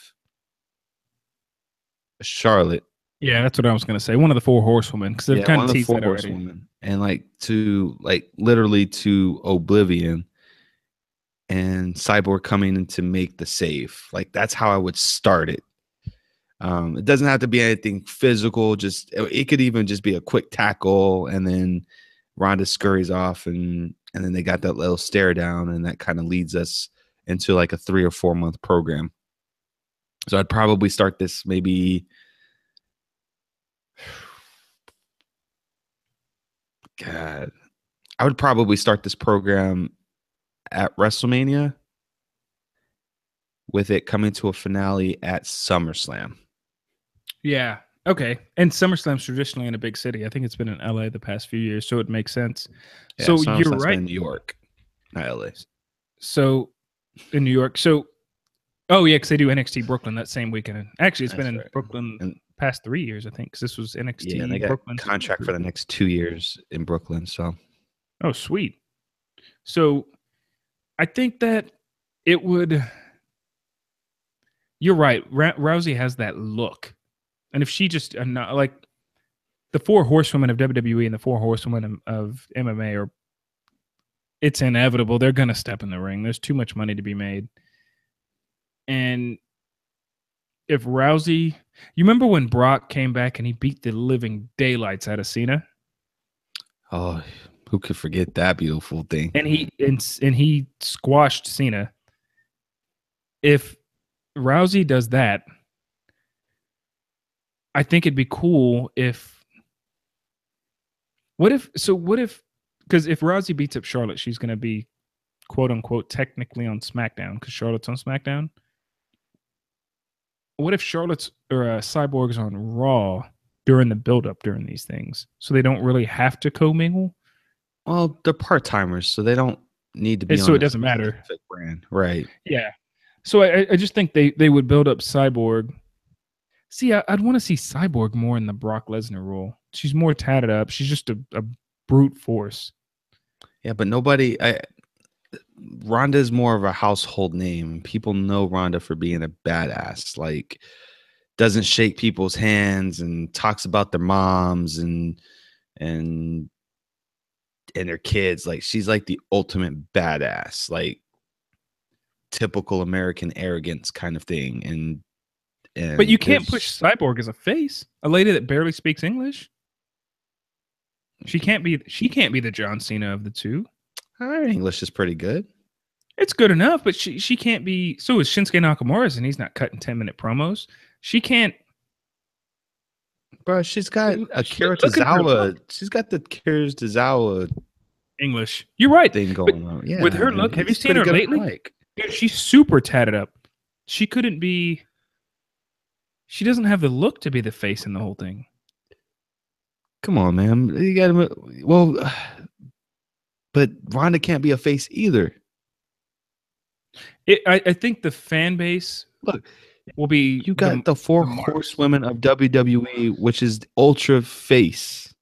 Charlotte. Yeah, that's what I was gonna say. One of the 4 horsewomen, because they've kind of teased that already. And literally to oblivion, and Cyborg coming in to make the save. Like that's how I would start it. It doesn't have to be anything physical. Just it could even just be a quick tackle, and then Ronda scurries off, and then they got that little stare down, and that kind of leads us into like a 3 or 4 month program. So I'd probably start this maybe. God, I would probably start this program at WrestleMania, with it coming to a finale at SummerSlam. Yeah. Okay. And SummerSlam's traditionally in a big city. I think it's been in LA the past few years, so it makes sense. Yeah, so SummerSlam's you're right. In New York, not LA. So in New York. So oh yeah, because they do NXT Brooklyn that same weekend. Actually, it's been in Brooklyn and past 3 years, I think, because this was NXT. Yeah, and they got Brooklyn contract for the next 2 years in Brooklyn. So oh sweet. So I think that it would. You're right. Rousey has that look, and if she just like the four horsewomen of WWE and the four horsewomen of MMA are, it's inevitable they're gonna step in the ring. There's too much money to be made, and if Rousey, you remember when Brock came back and he beat the living daylights out of Cena? Oh, who could forget that beautiful thing? And he squashed Cena. If Rousey does that, I think it'd be cool if. What if? Because if Rousey beats up Charlotte, she's going to be, quote unquote, technically on SmackDown because Charlotte's on SmackDown. What if Charlotte's or Cyborg's on Raw during the build-up during these things, so they don't really have to commingle? Well, they're part-timers, so they don't need to be. So it doesn't matter. Brand, right? Yeah. So I just think they would build up Cyborg. See, I'd want to see Cyborg more in the Brock Lesnar role. She's more tatted up. She's just a brute force. Yeah, but Ronda's more of a household name. People know Ronda for being a badass. Like, doesn't shake people's hands and talks about their moms and their kids. Like, she's like the ultimate badass. Like, typical American arrogance kind of thing. And but you can't push Cyborg as a face. A lady that barely speaks English. She can't be the John Cena of the two. Her English is pretty good. It's good enough, but she can't be. So is Shinsuke Nakamura's, and he's not cutting 10-minute promos. She can't. Bro, she's got Akira Tozawa. She's got the Akira Tozawa English. You're right. Thing going on. Yeah, with her look, have you seen her lately? Dude, she's super tatted up. She couldn't be. She doesn't have the look to be the face in the whole thing. Come on, man. You got well, but Ronda can't be a face either. I think the fan base will be. You got the four horsewomen of WWE, which is ultra face.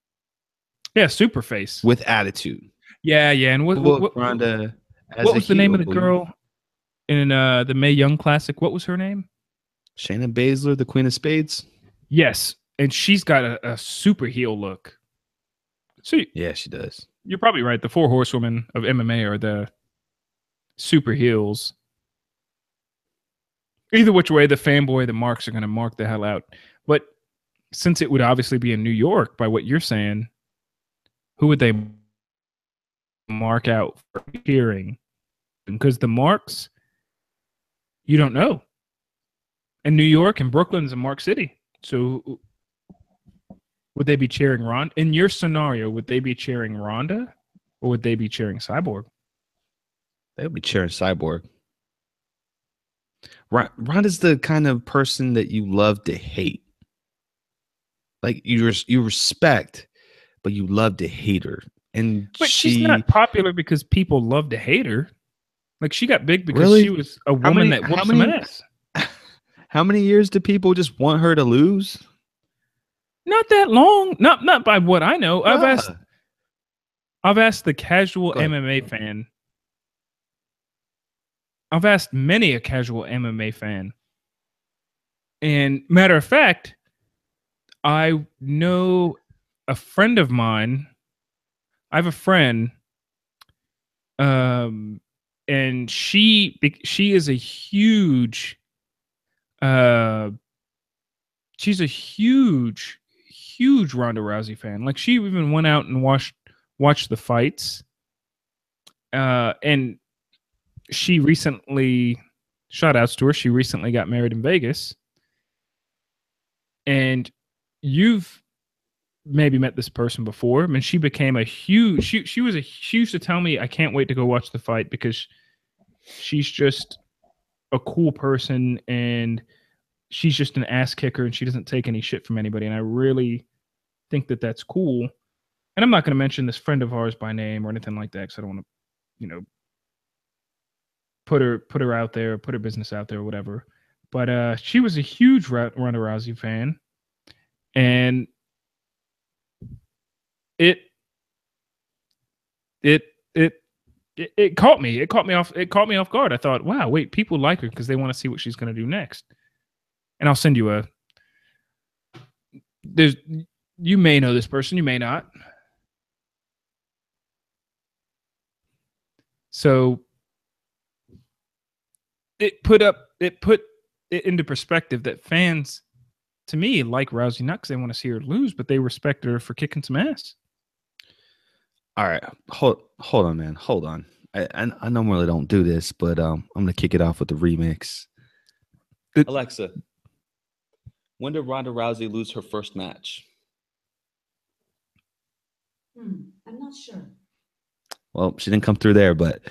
Yeah, super face with attitude. Yeah. And what Ronda? What was the name of the girl in the Mae Young Classic? What was her name? Shayna Baszler, the Queen of Spades. Yes, and she's got a super heel look. So yeah, she does. You're probably right. The four horsewomen of MMA are the super heels. Either which way, the fanboy, the marks are going to mark the hell out. But since it would obviously be in New York, by what you're saying, who would they mark out for hearing? Because the marks, you don't know. And New York and Brooklyn's a Mark City. So would they be cheering Ronda? In your scenario, would they be cheering Ronda or would they be cheering Cyborg? They would be cheering Cyborg. Ronda's the kind of person that you love to hate. Like you respect, but you love to hate her. But she's not popular because people love to hate her. Like she got big because she was a woman that whooped some ass. How many years do people just want her to lose? Not that long. Not by what I know. I've asked the casual MMA fan. I've asked many a casual MMA fan. And matter of fact, I know a friend of mine. I have a friend, and she is a huge. She's a huge Ronda Rousey fan. Like she even went out and watched the fights. And she recently, shout outs to her, she recently got married in Vegas. And you've maybe met this person before. I mean, she became a huge, she used to tell me, I can't wait to go watch the fight because she's just a cool person and she's just an ass kicker and she doesn't take any shit from anybody. And I really think that that's cool. And I'm not going to mention this friend of ours by name or anything like that because I don't want to, put her out there, put her business out there or whatever. But she was a huge Ronda Rousey fan. And it it caught me. It caught me off guard. I thought, wow, wait, people like her because they want to see what she's going to do next. And I'll send you you may know this person, you may not. So it put it into perspective that fans, to me, like Rousey not because they want to see her lose, but they respect her for kicking some ass. All right, hold on, man, hold on. I normally don't do this, but I'm gonna kick it off with the remix. Alexa, when did Ronda Rousey lose her first match? I'm not sure. Well, she didn't come through there, but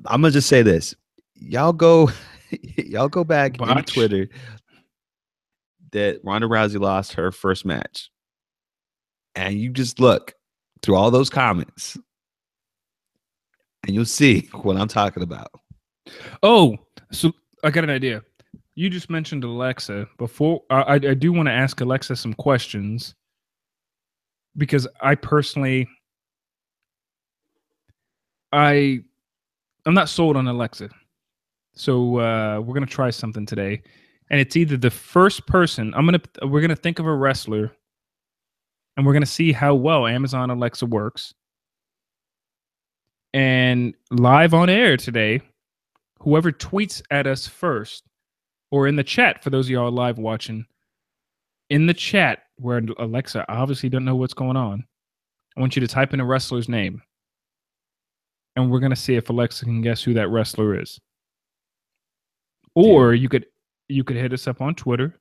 I'm gonna just say this: y'all go back into Twitter that Ronda Rousey lost her first match, and you just look through all those comments, and you'll see what I'm talking about. Oh, so I got an idea. You just mentioned Alexa. Before I do want to ask Alexa some questions because I personally, I'm not sold on Alexa. So we're gonna try something today, and it's either the first person we're gonna think of a wrestler, and we're gonna see how well Amazon Alexa works. And live on air today, whoever tweets at us first, or in the chat for those of y'all live watching, in the chat where Alexa obviously don't know what's going on, I want you to type in a wrestler's name, and we're gonna see if Alexa can guess who that wrestler is. Or you could hit us up on Twitter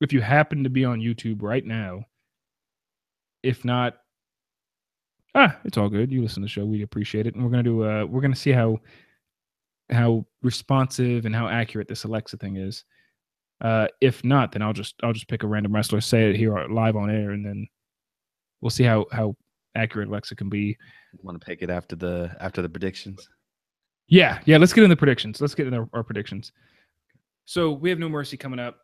if you happen to be on YouTube right now. If not, it's all good. You listen to the show, we appreciate it, and we're gonna see how responsive and how accurate this Alexa thing is. If not, then I'll just pick a random wrestler, say it here live on air, and then we'll see how accurate Alexa can be. Want to pick it after the predictions? Yeah. Let's get in the predictions. Let's get in our predictions. So we have No Mercy coming up.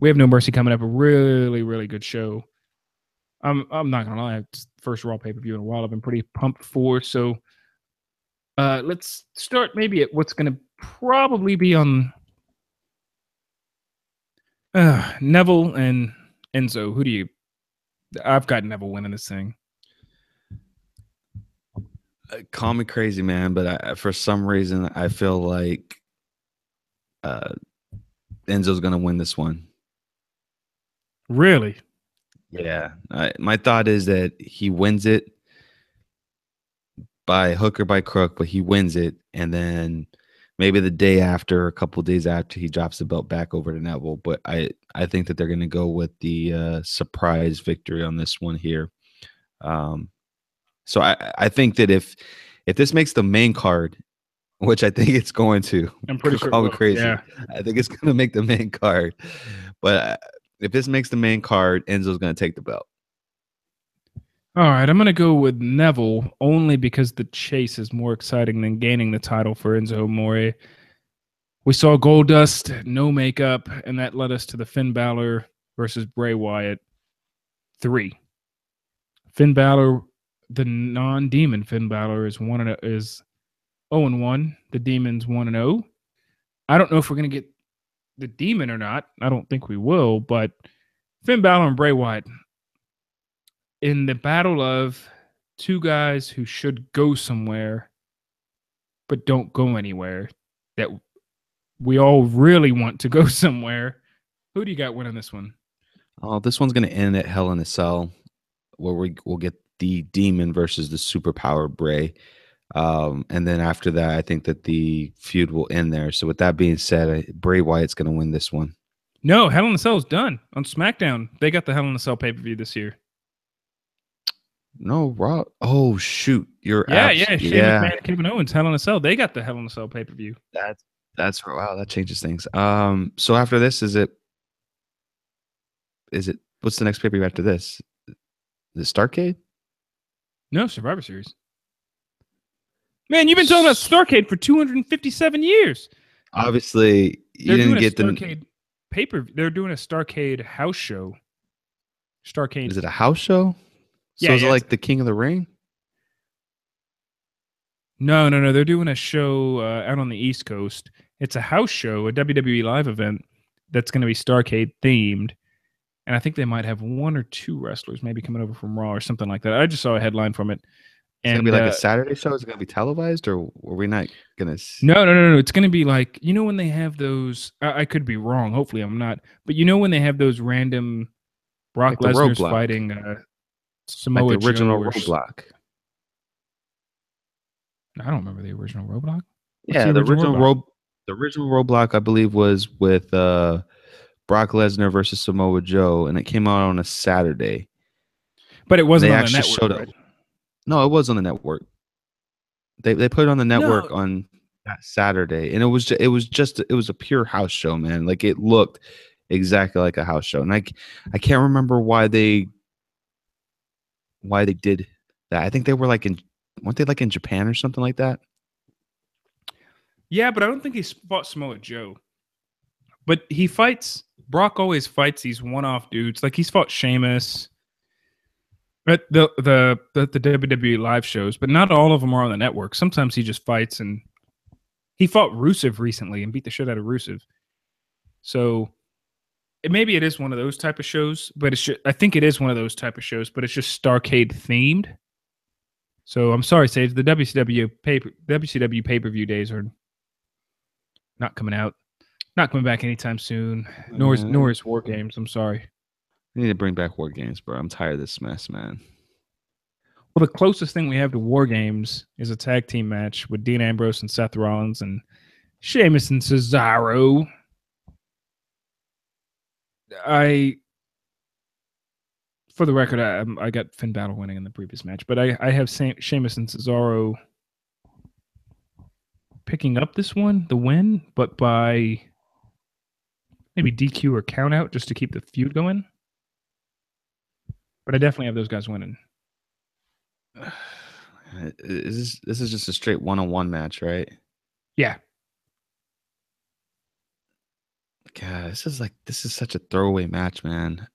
A really, really good show. I'm not gonna lie. It's the first Raw pay-per-view in a while. I've been pretty pumped for. So let's start maybe at what's gonna probably be on Neville and Enzo. Who do you? I've got Neville winning this thing. Call me crazy, man, but for some reason I feel like Enzo's gonna win this one. Really? Yeah. My thought is that he wins it by hook or by crook, but he wins it, and then maybe the day after, a couple of days after, he drops the belt back over to Neville. But I think that they're going to go with the surprise victory on this one here. So I think that if this makes the main card, which I think it's going to, I'm pretty sure. Call me crazy. Yeah. I think it's going to make the main card. But if this makes the main card, Enzo's going to take the belt. All right, I'm going to go with Neville only because the chase is more exciting than gaining the title for Enzo Amore. We saw Goldust, no makeup, and that led us to the Finn Balor versus Bray Wyatt 3. Finn Balor, the non-demon Finn Balor, is 0-1. The demon's 1-0. I don't know if we're going to get the demon or not. I don't think we will, but Finn Balor and Bray Wyatt, in the battle of two guys who should go somewhere but don't go anywhere, that we all really want to go somewhere, who do you got winning this one? Oh, this one's going to end at Hell in a Cell, where we'll get the demon versus the superpower Bray. And then after that, I think that the feud will end there. So with that being said, Bray Wyatt's going to win this one. No, Hell in a Cell is done on SmackDown. They got the Hell in a Cell pay-per-view this year. No, Raw. Oh shoot, Shane McMahon and Kevin Owens, Hell in a Cell. They got the Hell in a Cell pay-per-view. That's wow. That changes things. So after this, is it? What's the next pay-per-view after this? The Starrcade? No, Survivor Series. Man, you've been talking about Starrcade for 257 years. Obviously, you didn't get the Starrcade pay-per-view. They're doing a Starrcade house show. Starrcade. Is it a house show? So is it like the King of the Ring? No, no, no. They're doing a show out on the East Coast. It's a house show, a WWE live event that's going to be Starcade themed. And I think they might have one or two wrestlers maybe coming over from Raw or something like that. I just saw a headline from it. It's gonna And be like a Saturday show. Is it gonna be televised, or are we not gonna? no, no, no, no. It's going to be like, you know, when they have those, I could be wrong. Hopefully I'm not. But you know, when they have those random Brock Like the Lesnar's Roadblock. fighting Like Samoa the original Joe. Roadblock. I don't remember the original Roadblock. Yeah, the original Roadblock, I believe, was with Brock Lesnar versus Samoa Joe, and it came out on a Saturday. But it wasn't They on the actually network. showed up. Right? No, it was on the network. They put it on the network No. on that Saturday, and it was a pure house show, man. Like it looked exactly like a house show, and I can't remember why they did that. I think they were weren't they like in Japan or something like that? Yeah, but I don't think he fought Samoa Joe. But Brock always fights these one-off dudes. Like he's fought Sheamus at the WWE live shows, but not all of them are on the network. Sometimes he just fights, and he fought Rusev recently and beat the shit out of Rusev. So maybe it is one of those type of shows, but I think it is one of those type of shows, but it's just Starcade themed. So I'm sorry, Sage, the WCW pay-per-view days are not coming out. Not coming back anytime soon. Nor is War Games. I'm sorry. We need to bring back War Games, bro. I'm tired of this mess, man. Well, the closest thing we have to War Games is a tag team match with Dean Ambrose and Seth Rollins and Sheamus and Cesaro. For the record, I got Finn Balor winning in the previous match, but I have Sheamus and Cesaro picking up this one, the win, but by maybe DQ or count out just to keep the feud going. But I definitely have those guys winning. This is just a straight one-on-one match, right? Yeah. God, this is such a throwaway match, man.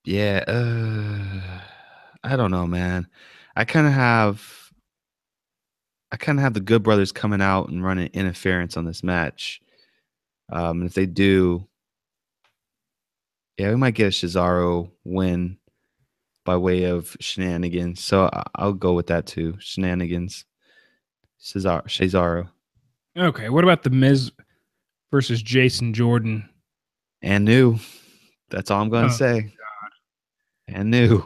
Yeah, I don't know, man. I kind of have the Good Brothers coming out and running interference on this match. And if they do, yeah, we might get a Cesaro win by way of shenanigans. So I'll go with that too. Shenanigans. Cesaro. Okay, what about The Miz versus Jason Jordan? And new. That's all I'm going to say. God. And new.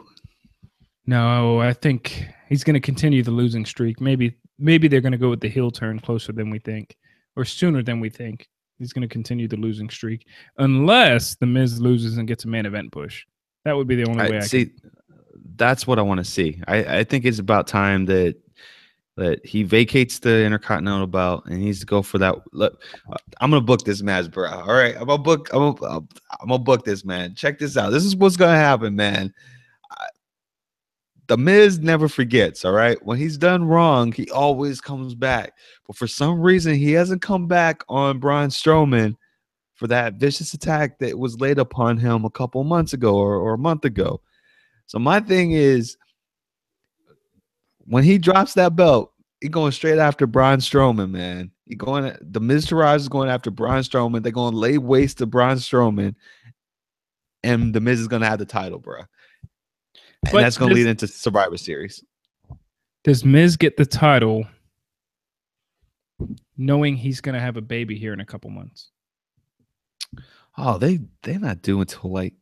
No, I think he's going to continue the losing streak. Maybe they're going to go with the heel turn closer than we think, or sooner than we think. He's going to continue the losing streak, unless The Miz loses and gets a main event push. That would be the only way I see. That's what I want to see. I think it's about time that he vacates the Intercontinental belt and he needs to go for that. Look, I'm gonna book this match, bro. All right, I'm gonna book this, man. Check this out. This is what's gonna happen, man. The Miz never forgets. All right, when he's done wrong, he always comes back. But for some reason, he hasn't come back on Braun Strowman for that vicious attack that was laid upon him a couple months ago or a month ago. So my thing is, when he drops that belt, he's going straight after Braun Strowman, man. The Miz Taraj is going after Braun Strowman. They're going to lay waste to Braun Strowman, and the Miz is going to have the title, bro. And that's going to lead into Survivor Series. Does Miz get the title knowing he's going to have a baby here in a couple months? Oh, they're not due until like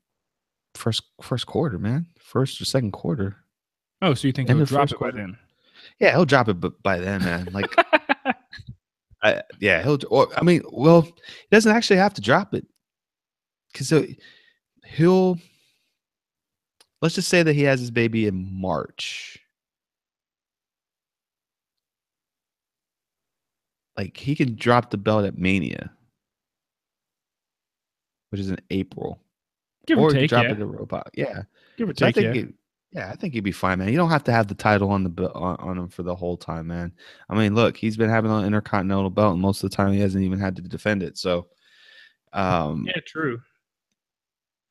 first quarter, man. First or second quarter. Oh, so you think he'll drop it by then? Yeah, he'll drop it by then, man. Like, he doesn't actually have to drop it because he'll. Let's just say that he has his baby in March. Like, he can drop the belt at Mania, which is in April. Give or take, drop it at Robot. Yeah. Give or take, I think he'd be fine, man. You don't have to have the title on him for the whole time, man. I mean, look, he's been having an Intercontinental belt, and most of the time he hasn't even had to defend it. So, yeah, true.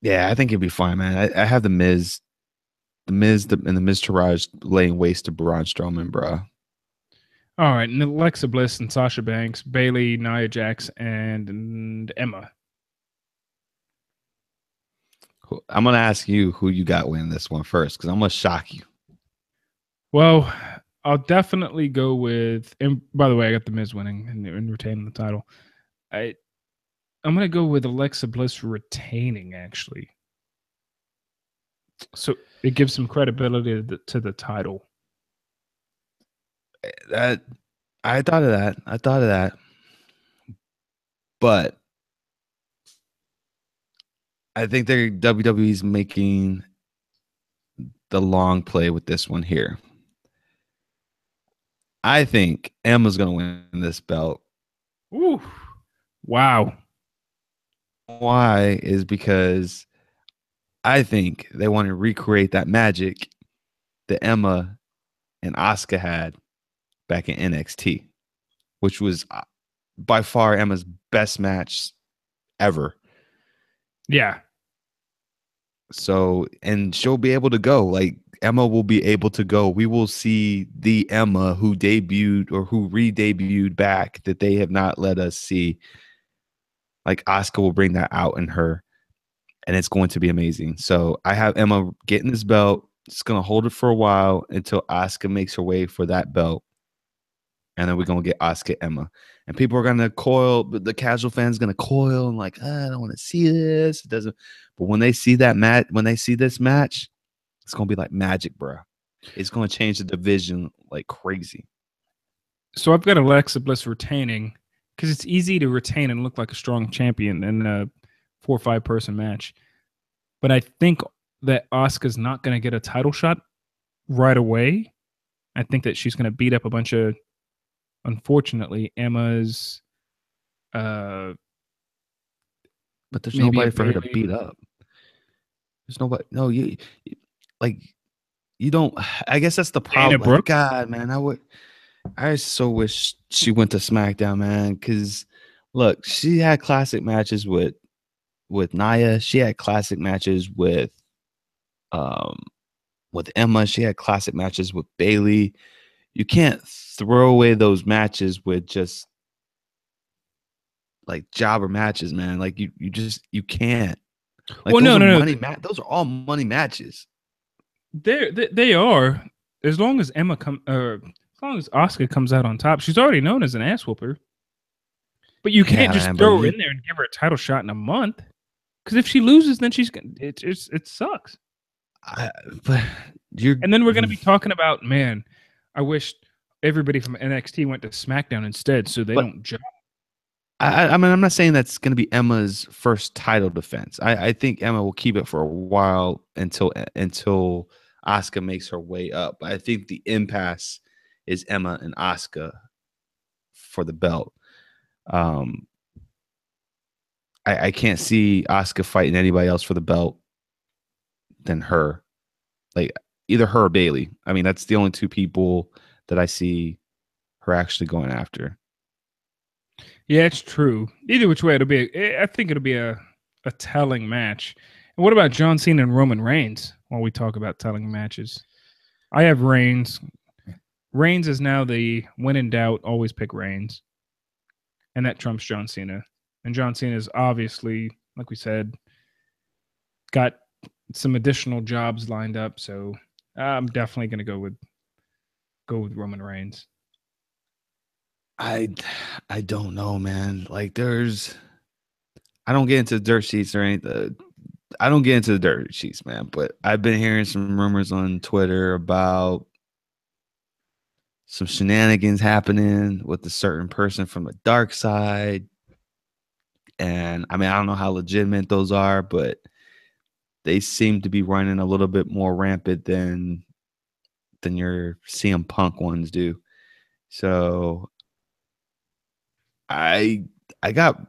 Yeah, I think he'd be fine, man. I have the Miz the Miz and the Miz Taraj laying waste to Braun Strowman, bro. All right, and Alexa Bliss and Sasha Banks, Bailey, Nia Jax, and Emma. I'm gonna ask you who you got winning this one first, because I'm gonna shock you. Well, I'll definitely go with. And by the way, I got the Miz winning and retaining the title. I'm gonna go with Alexa Bliss retaining, actually. So it gives some credibility to the title. That I thought of that. But I think WWE's making the long play with this one here. I think Emma's gonna win this belt. Ooh, wow. Why is because I think they want to recreate that magic that Emma and Asuka had back in NXT, which was by far Emma's best match ever. Yeah. So, and she'll be able to go. Like, Emma will be able to go. We will see the Emma who debuted or who re-debuted back that they have not let us see. Like, Asuka will bring that out in her, and it's going to be amazing. So I have Emma getting this belt. It's going to hold it for a while until Asuka makes her way for that belt. And then we're going to get Asuka Emma. And people are going to coil, but the casual fans going to coil and like, I don't want to see this. It doesn't. But when they see that match, when they see this match, it's going to be like magic, bro. It's going to change the division like crazy. So I've got Alexa Bliss retaining because it's easy to retain and look like a strong champion in a 4 or 5 person match. But I think that Asuka's not going to get a title shot right away. I think that she's going to beat up a bunch of, unfortunately, Emma's. But there's Maybe nobody a for her to Bayley. beat up. There's nobody. No, you like you don't. I guess that's the problem. Like, Brooke? God, man, I so wish she went to SmackDown, man. Because look, she had classic matches with Nia. She had classic matches with Emma. She had classic matches with Bailey. You can't throw away those matches with just like jobber matches, man. Like you can't. Like, Well, those no. those are all money matches. They are. As long as Emma as long as Asuka comes out on top, she's already known as an ass whooper. But you can't just throw her in there and give her a title shot in a month. Because if she loses, then it sucks. But and then we're going to be talking about, man, I wish everybody from NXT went to SmackDown instead, so they don't jump. I mean, I'm not saying that's going to be Emma's first title defense. I think Emma will keep it for a while until Asuka makes her way up. I think the impasse is Emma and Asuka for the belt. I can't see Asuka fighting anybody else for the belt than her. Like, either her or Bailey. I mean, that's the only 2 people that I see her actually going after. Yeah, it's true. Either which way, I think it'll be a telling match. And what about John Cena and Roman Reigns while we talk about telling matches? I have Reigns. Reigns is now the when in doubt, always pick Reigns. And that trumps John Cena. And John Cena is obviously, like we said, got some additional jobs lined up. So I'm definitely going to go with Roman Reigns. I don't know, man. Like, I don't get into the dirt sheets or anything. I don't get into the dirt sheets, man. But I've been hearing some rumors on Twitter about some shenanigans happening with a certain person from the dark side. And I mean, I don't know how legitimate those are, but they seem to be running a little bit more rampant than your CM Punk ones do. So I got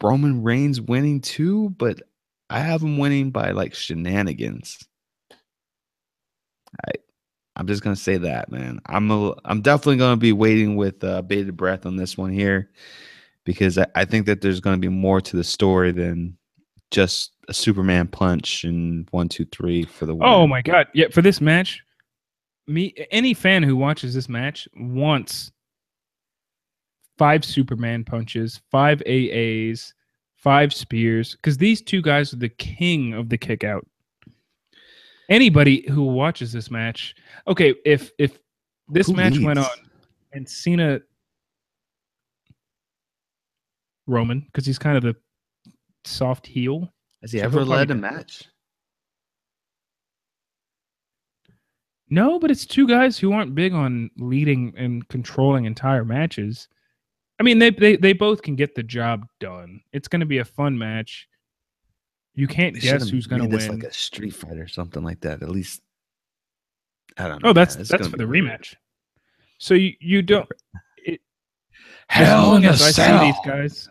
Roman Reigns winning too, but I have him winning by like shenanigans. I'm just gonna say that, man. I'm definitely gonna be waiting with bated breath on this one here, because I think that there's gonna be more to the story than just a Superman punch and 1, 2, 3 for the win. Oh my God. Yeah. For this match, any fan who watches this match wants 5 Superman punches, 5 AAs, 5 spears, because these two guys are the king of the kick out. Anybody who watches this match, okay, if this Who match went on leads? and Cena Roman, because he's kind of the soft heel. Has he So ever he'll led a probably- match? No, but it's two guys who aren't big on leading and controlling entire matches. I mean, they both can get the job done. It's going to be a fun match. You can't They guess should've who's going to made this win. like a street fight or something like that. At least, I don't know. Oh, that's man. It's that's gonna for be the weird. rematch. So you don't. As Hell long in a as I see cell. these guys,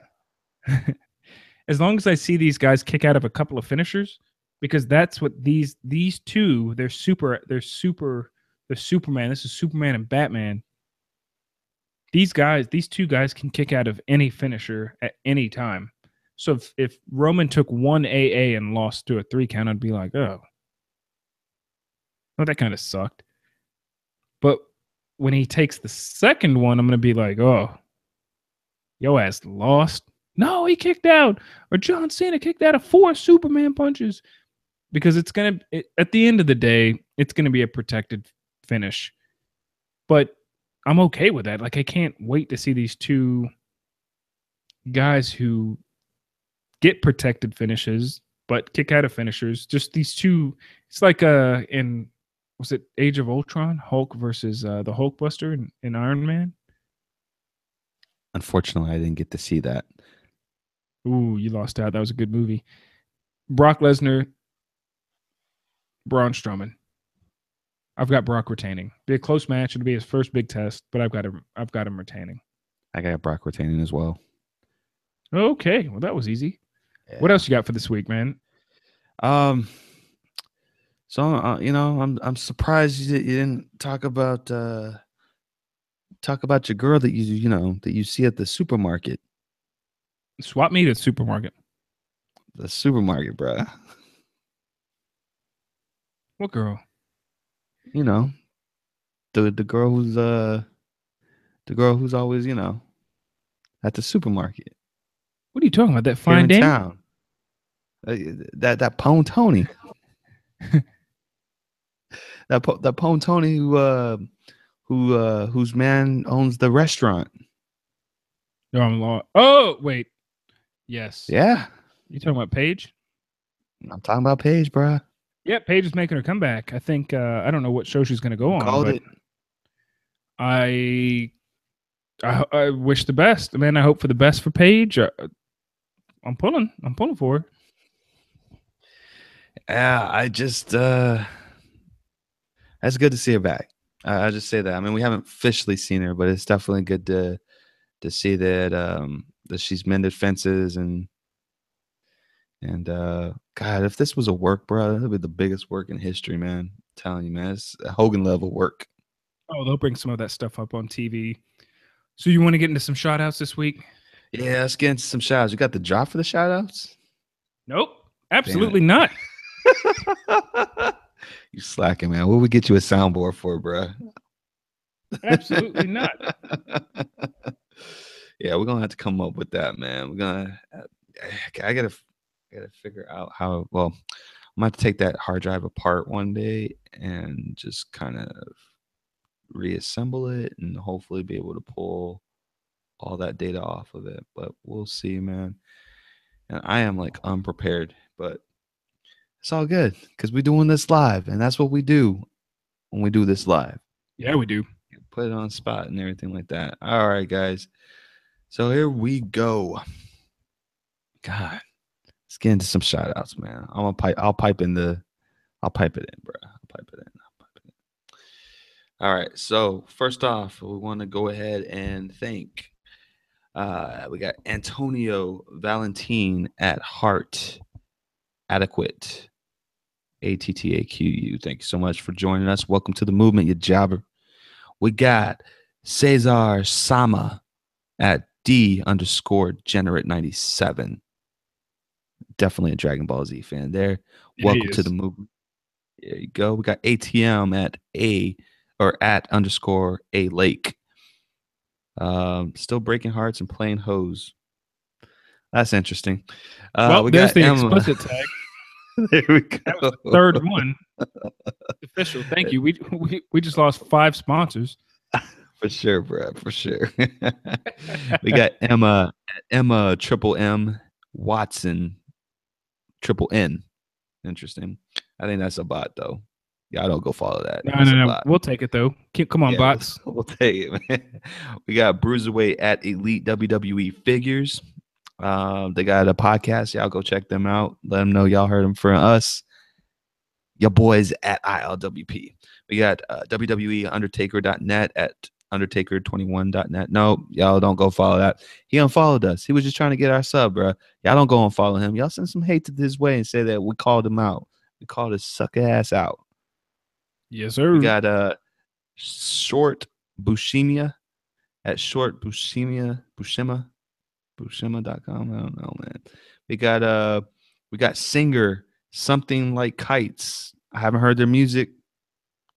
as long as I see these guys kick out of a couple of finishers, because that's what these two, they're Superman. This is Superman and Batman. These two guys can kick out of any finisher at any time. So if Roman took 1 AA and lost to a 3 count, I'd be like, oh, that kind of sucked. But when he takes the second one, I'm gonna be like, oh, yo ass lost. No, he kicked out, or John Cena kicked out of 4 Superman punches, because at the end of the day, it's gonna be a protected finish. But I'm okay with that. Like, I can't wait to see these two guys who get protected finishes but kick out of finishers. Just these two. It's like in, was it Age of Ultron, Hulk versus the Hulkbuster in Iron Man? Unfortunately, I didn't get to see that. Ooh, you lost out. That was a good movie. Brock Lesnar, Braun Strowman. I've got Brock retaining. Be a close match. It'll be his first big test, but I've got him retaining. I got Brock retaining as well. Okay, well that was easy. What else you got for this week, man? So I'm surprised you didn't talk about your girl that you see at the supermarket. Swap meet at the supermarket. The supermarket, bruh. What girl? You know, the girl who's always at the supermarket. What are you talking about? That Here fine in dame? town. That Pone Tony. that Pone Tony whose man owns the restaurant. No, I'm lost. Oh, wait. Yes. Yeah, You talking about Paige? I'm talking about Paige, bruh. Yeah, Paige is making her comeback. I think I don't know what show she's going to go on, Called but it. I wish the best, man. I hope for the best for Paige. I'm pulling for her. Yeah, I just that's good to see her back. I just say that. I mean, we haven't officially seen her, but it's definitely good to see that that she's mended fences and God, if this was a work, bro, that'd be the biggest work in history, man. I'm telling you, man, it's a Hogan level work. Oh, they'll bring some of that stuff up on TV. So you want to get into some shout outs this week? Yeah, let's get into some shout outs. You got the drop for the shout outs? Nope. Absolutely not. You slacking, man. What would we get you a soundboard for, bro? Absolutely not. Yeah, we're gonna have to come up with that, man. We're gonna. I gotta figure out how. Well, I'm gonna have to take that hard drive apart one day and just kind of reassemble it and hopefully be able to pull all that data off of it. But we'll see, man. And I am like unprepared, but it's all good because we're doing this live, and that's what we do when we do this live. Yeah, we do. Put it on the spot and everything like that. All right, guys. So here we go. God, let's get into some shout outs, man. I'll pipe it in, bro. I'll pipe it in. All right. So first off, we want to go ahead and thank we got Antonio Valentin at Heart Adequate. ATTAQU. Thank you so much for joining us. Welcome to the movement, you jobber. We got Cesar Sama at D_Generate97. definitely a Dragon Ball Z fan there. It Welcome to is. the movie. There you go. We got ATM at @_ Lake. Still breaking hearts and playing hose. That's interesting. Well, We there's got the Emma. explicit tag. There we go. That was the third one. Official. Thank you. We just lost 5 sponsors. For sure, bro. For sure. We got Emma Triple M Watson Triple N. Interesting. I think that's a bot though. Y'all don't go follow that. No, That's a no. bot. We'll take it though. Come on, Yeah, bots. We'll take it, man. We got Bruiserweight at Elite WWE Figures. They got a podcast. Y'all go check them out. Let them know y'all heard them from us. Your boys at IRWP. We got WWE Undertaker.net at Undertaker21.net. No, y'all don't go follow that. He unfollowed us. He was just trying to get our sub, bro. Y'all don't go and follow him. Y'all send some hate to this way and say that we called him out. We called his sucker ass out. Yes, sir. We got Short Bushimia at Short Bushima.com. I don't know, man. We got Singer Something Like Kites. I haven't heard their music.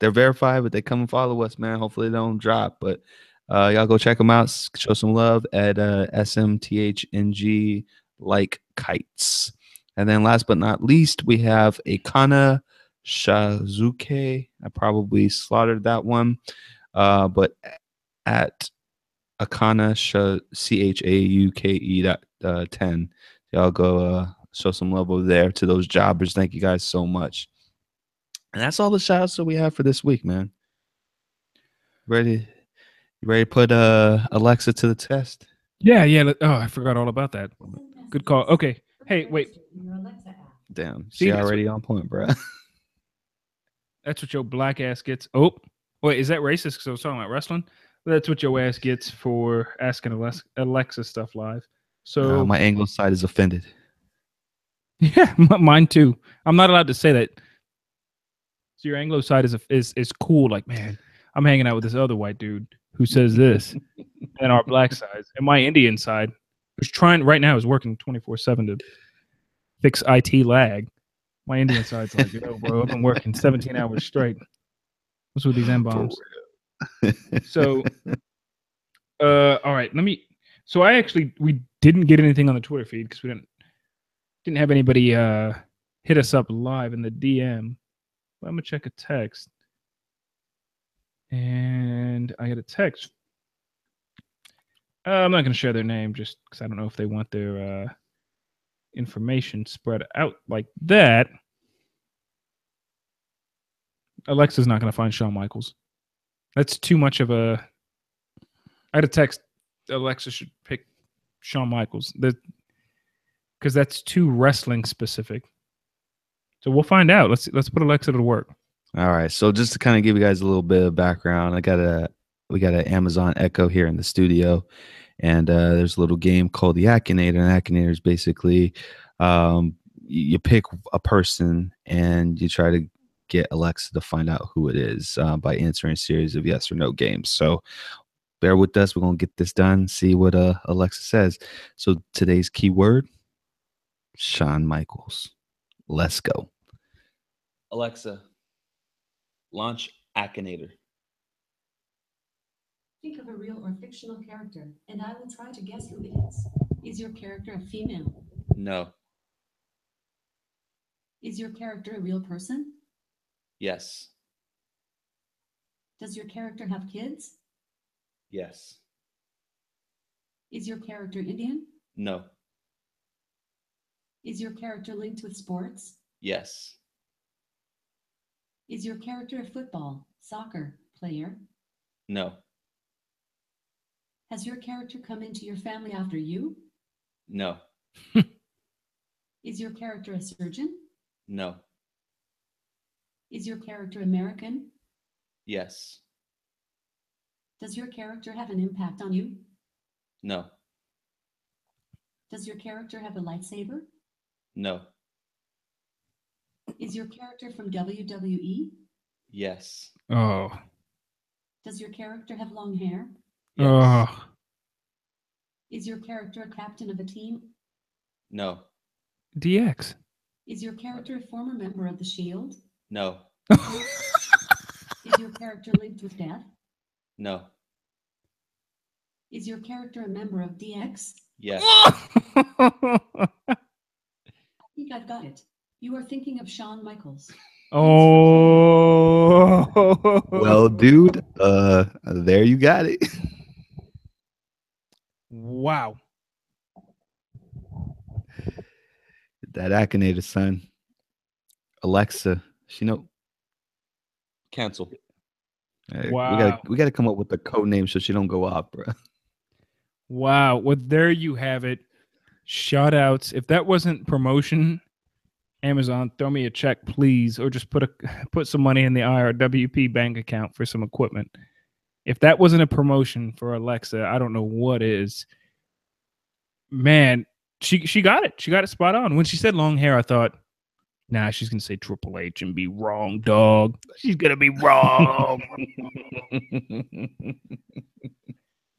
They're verified, but they come and follow us, man. Hopefully they don't drop. But y'all go check them out. Show some love at SMTHNG Like Kites. And then last but not least, we have Akana Shazuke. I probably slaughtered that one. But at Akana CHAUKE.10. Y'all go show some love over there to those jobbers. Thank you guys so much. And that's all the shout outs that we have for this week, man. You ready to put Alexa to the test? Yeah. Oh, I forgot all about that. Good call. Okay. Hey, wait. Damn, See, she that's already on point, bro. That's what your black ass gets. Oh, wait, is that racist? Because I was talking about wrestling. That's what your ass gets for asking Alexa stuff live. So my Anglo side is offended. yeah, mine too. I'm not allowed to say that. So your Anglo side is cool. Like, man, I'm hanging out with this other white dude who says this, and our black side, and my Indian side, who's trying right now is working 24/7 to fix IT lag. My Indian side's like, yo, bro, I've been working 17 hours straight. What's with these M bombs? So, all right, So we didn't get anything on the Twitter feed because we didn't have anybody hit us up live in the DM. But I'm gonna check a text, and I got a text. I'm not gonna share their name just because I don't know if they want their information spread out like that. Alexa's not gonna find Shawn Michaels. That's too much of a. I had a text. Alexa should pick Shawn Michaels. Because that's too wrestling specific. So we'll find out. Let's put Alexa to work. All right. So just to kind of give you guys a little bit of background, we got an Amazon Echo here in the studio, and there's a little game called the Akinator. And Akinator is basically you pick a person and you try to get Alexa to find out who it is by answering a series of yes or no games. So bear with us. We're going to get this done, see what Alexa says. So today's keyword, Shawn Michaels. Let's go. Alexa, launch Akinator. Think of a real or fictional character, and I will try to guess who it is. Is your character a female? No. Is your character a real person? Yes. Does your character have kids? Yes. Is your character Indian? No. Is your character linked with sports? Yes. Is your character a football, soccer player? No. Has your character come into your family after you? No. Is your character a surgeon? No. Is your character American? Yes. Does your character have an impact on you? No. Does your character have a lightsaber? No. Is your character from WWE? Yes. Oh. Does your character have long hair? Yes. Oh. Is your character a captain of a team? No. DX. Is your character a former member of the Shield? No. Is your character linked with death? No. Is your character a member of DX? Yes. I think I've got it. You are thinking of Shawn Michaels. Oh. Well, dude, there you got it. Wow. That Akinator, son. Alexa, she know. Cancel. Hey, Wow. we gotta come up with a code name so she don't go off, bro. Wow. Well, there you have it. Shout outs. If that wasn't promotion, Amazon, throw me a check, please, or just put some money in the IRWP bank account for some equipment. If that wasn't a promotion for Alexa, I don't know what is. Man, she got it. She got it spot on. When she said long hair, I thought, nah, she's gonna say Triple H and be wrong, dog. She's gonna be wrong.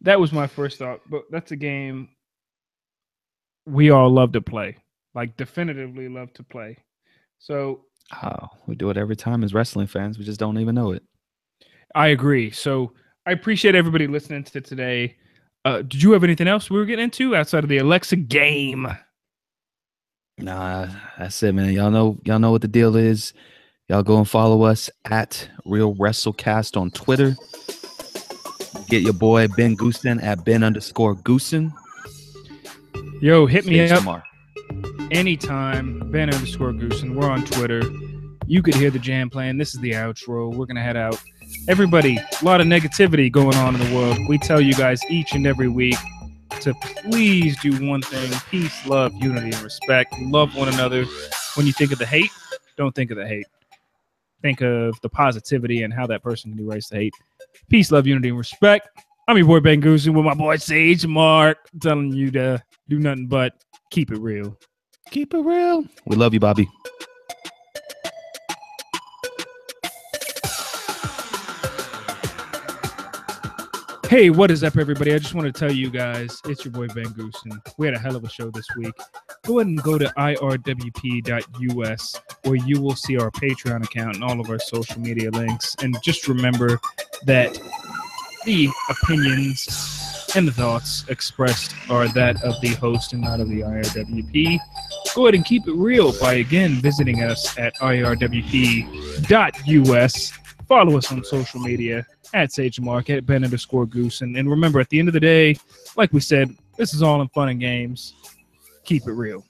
That was my first thought, but that's a game we all love to play, like definitively love to play. So Oh, we do it every time as wrestling fans. We just don't even know it. I agree. So I appreciate everybody listening to today. Did you have anything else we were getting into outside of the Alexa game? Nah, that's it, man. Y'all know what the deal is. Y'all go and follow us at Real WrestleCast on Twitter. Get your boy Ben Goosen at Ben_Goosen. Yo, hit me up Tomorrow. anytime. Ben_Goosen. We're on Twitter. You could hear the jam playing. This is the outro. We're gonna head out. Everybody, a lot of negativity going on in the world. We tell you guys each and every week to please do one thing: peace, love, unity, and respect. Love one another. When you think of the hate, don't think of the hate. Think of the positivity and how that person can erase the hate. Peace, love, unity, and respect. I'm your boy Ben Goosen with my boy Sage Mark, telling you to do nothing but keep it real. Keep it real. We love you, Bobby. Hey, what is up, everybody? I just want to tell you guys, it's your boy Ben Goosen. We had a hell of a show this week. Go ahead and go to IRWP.us, where you will see our Patreon account and all of our social media links. And just remember that the opinions and the thoughts expressed are that of the host and not of the IRWP. Go ahead and keep it real by, again, visiting us at IRWP.us. Follow us on social media at SageMark, at Ben_Goosen. And remember, at the end of the day, like we said, this is all in fun and games. Keep it real.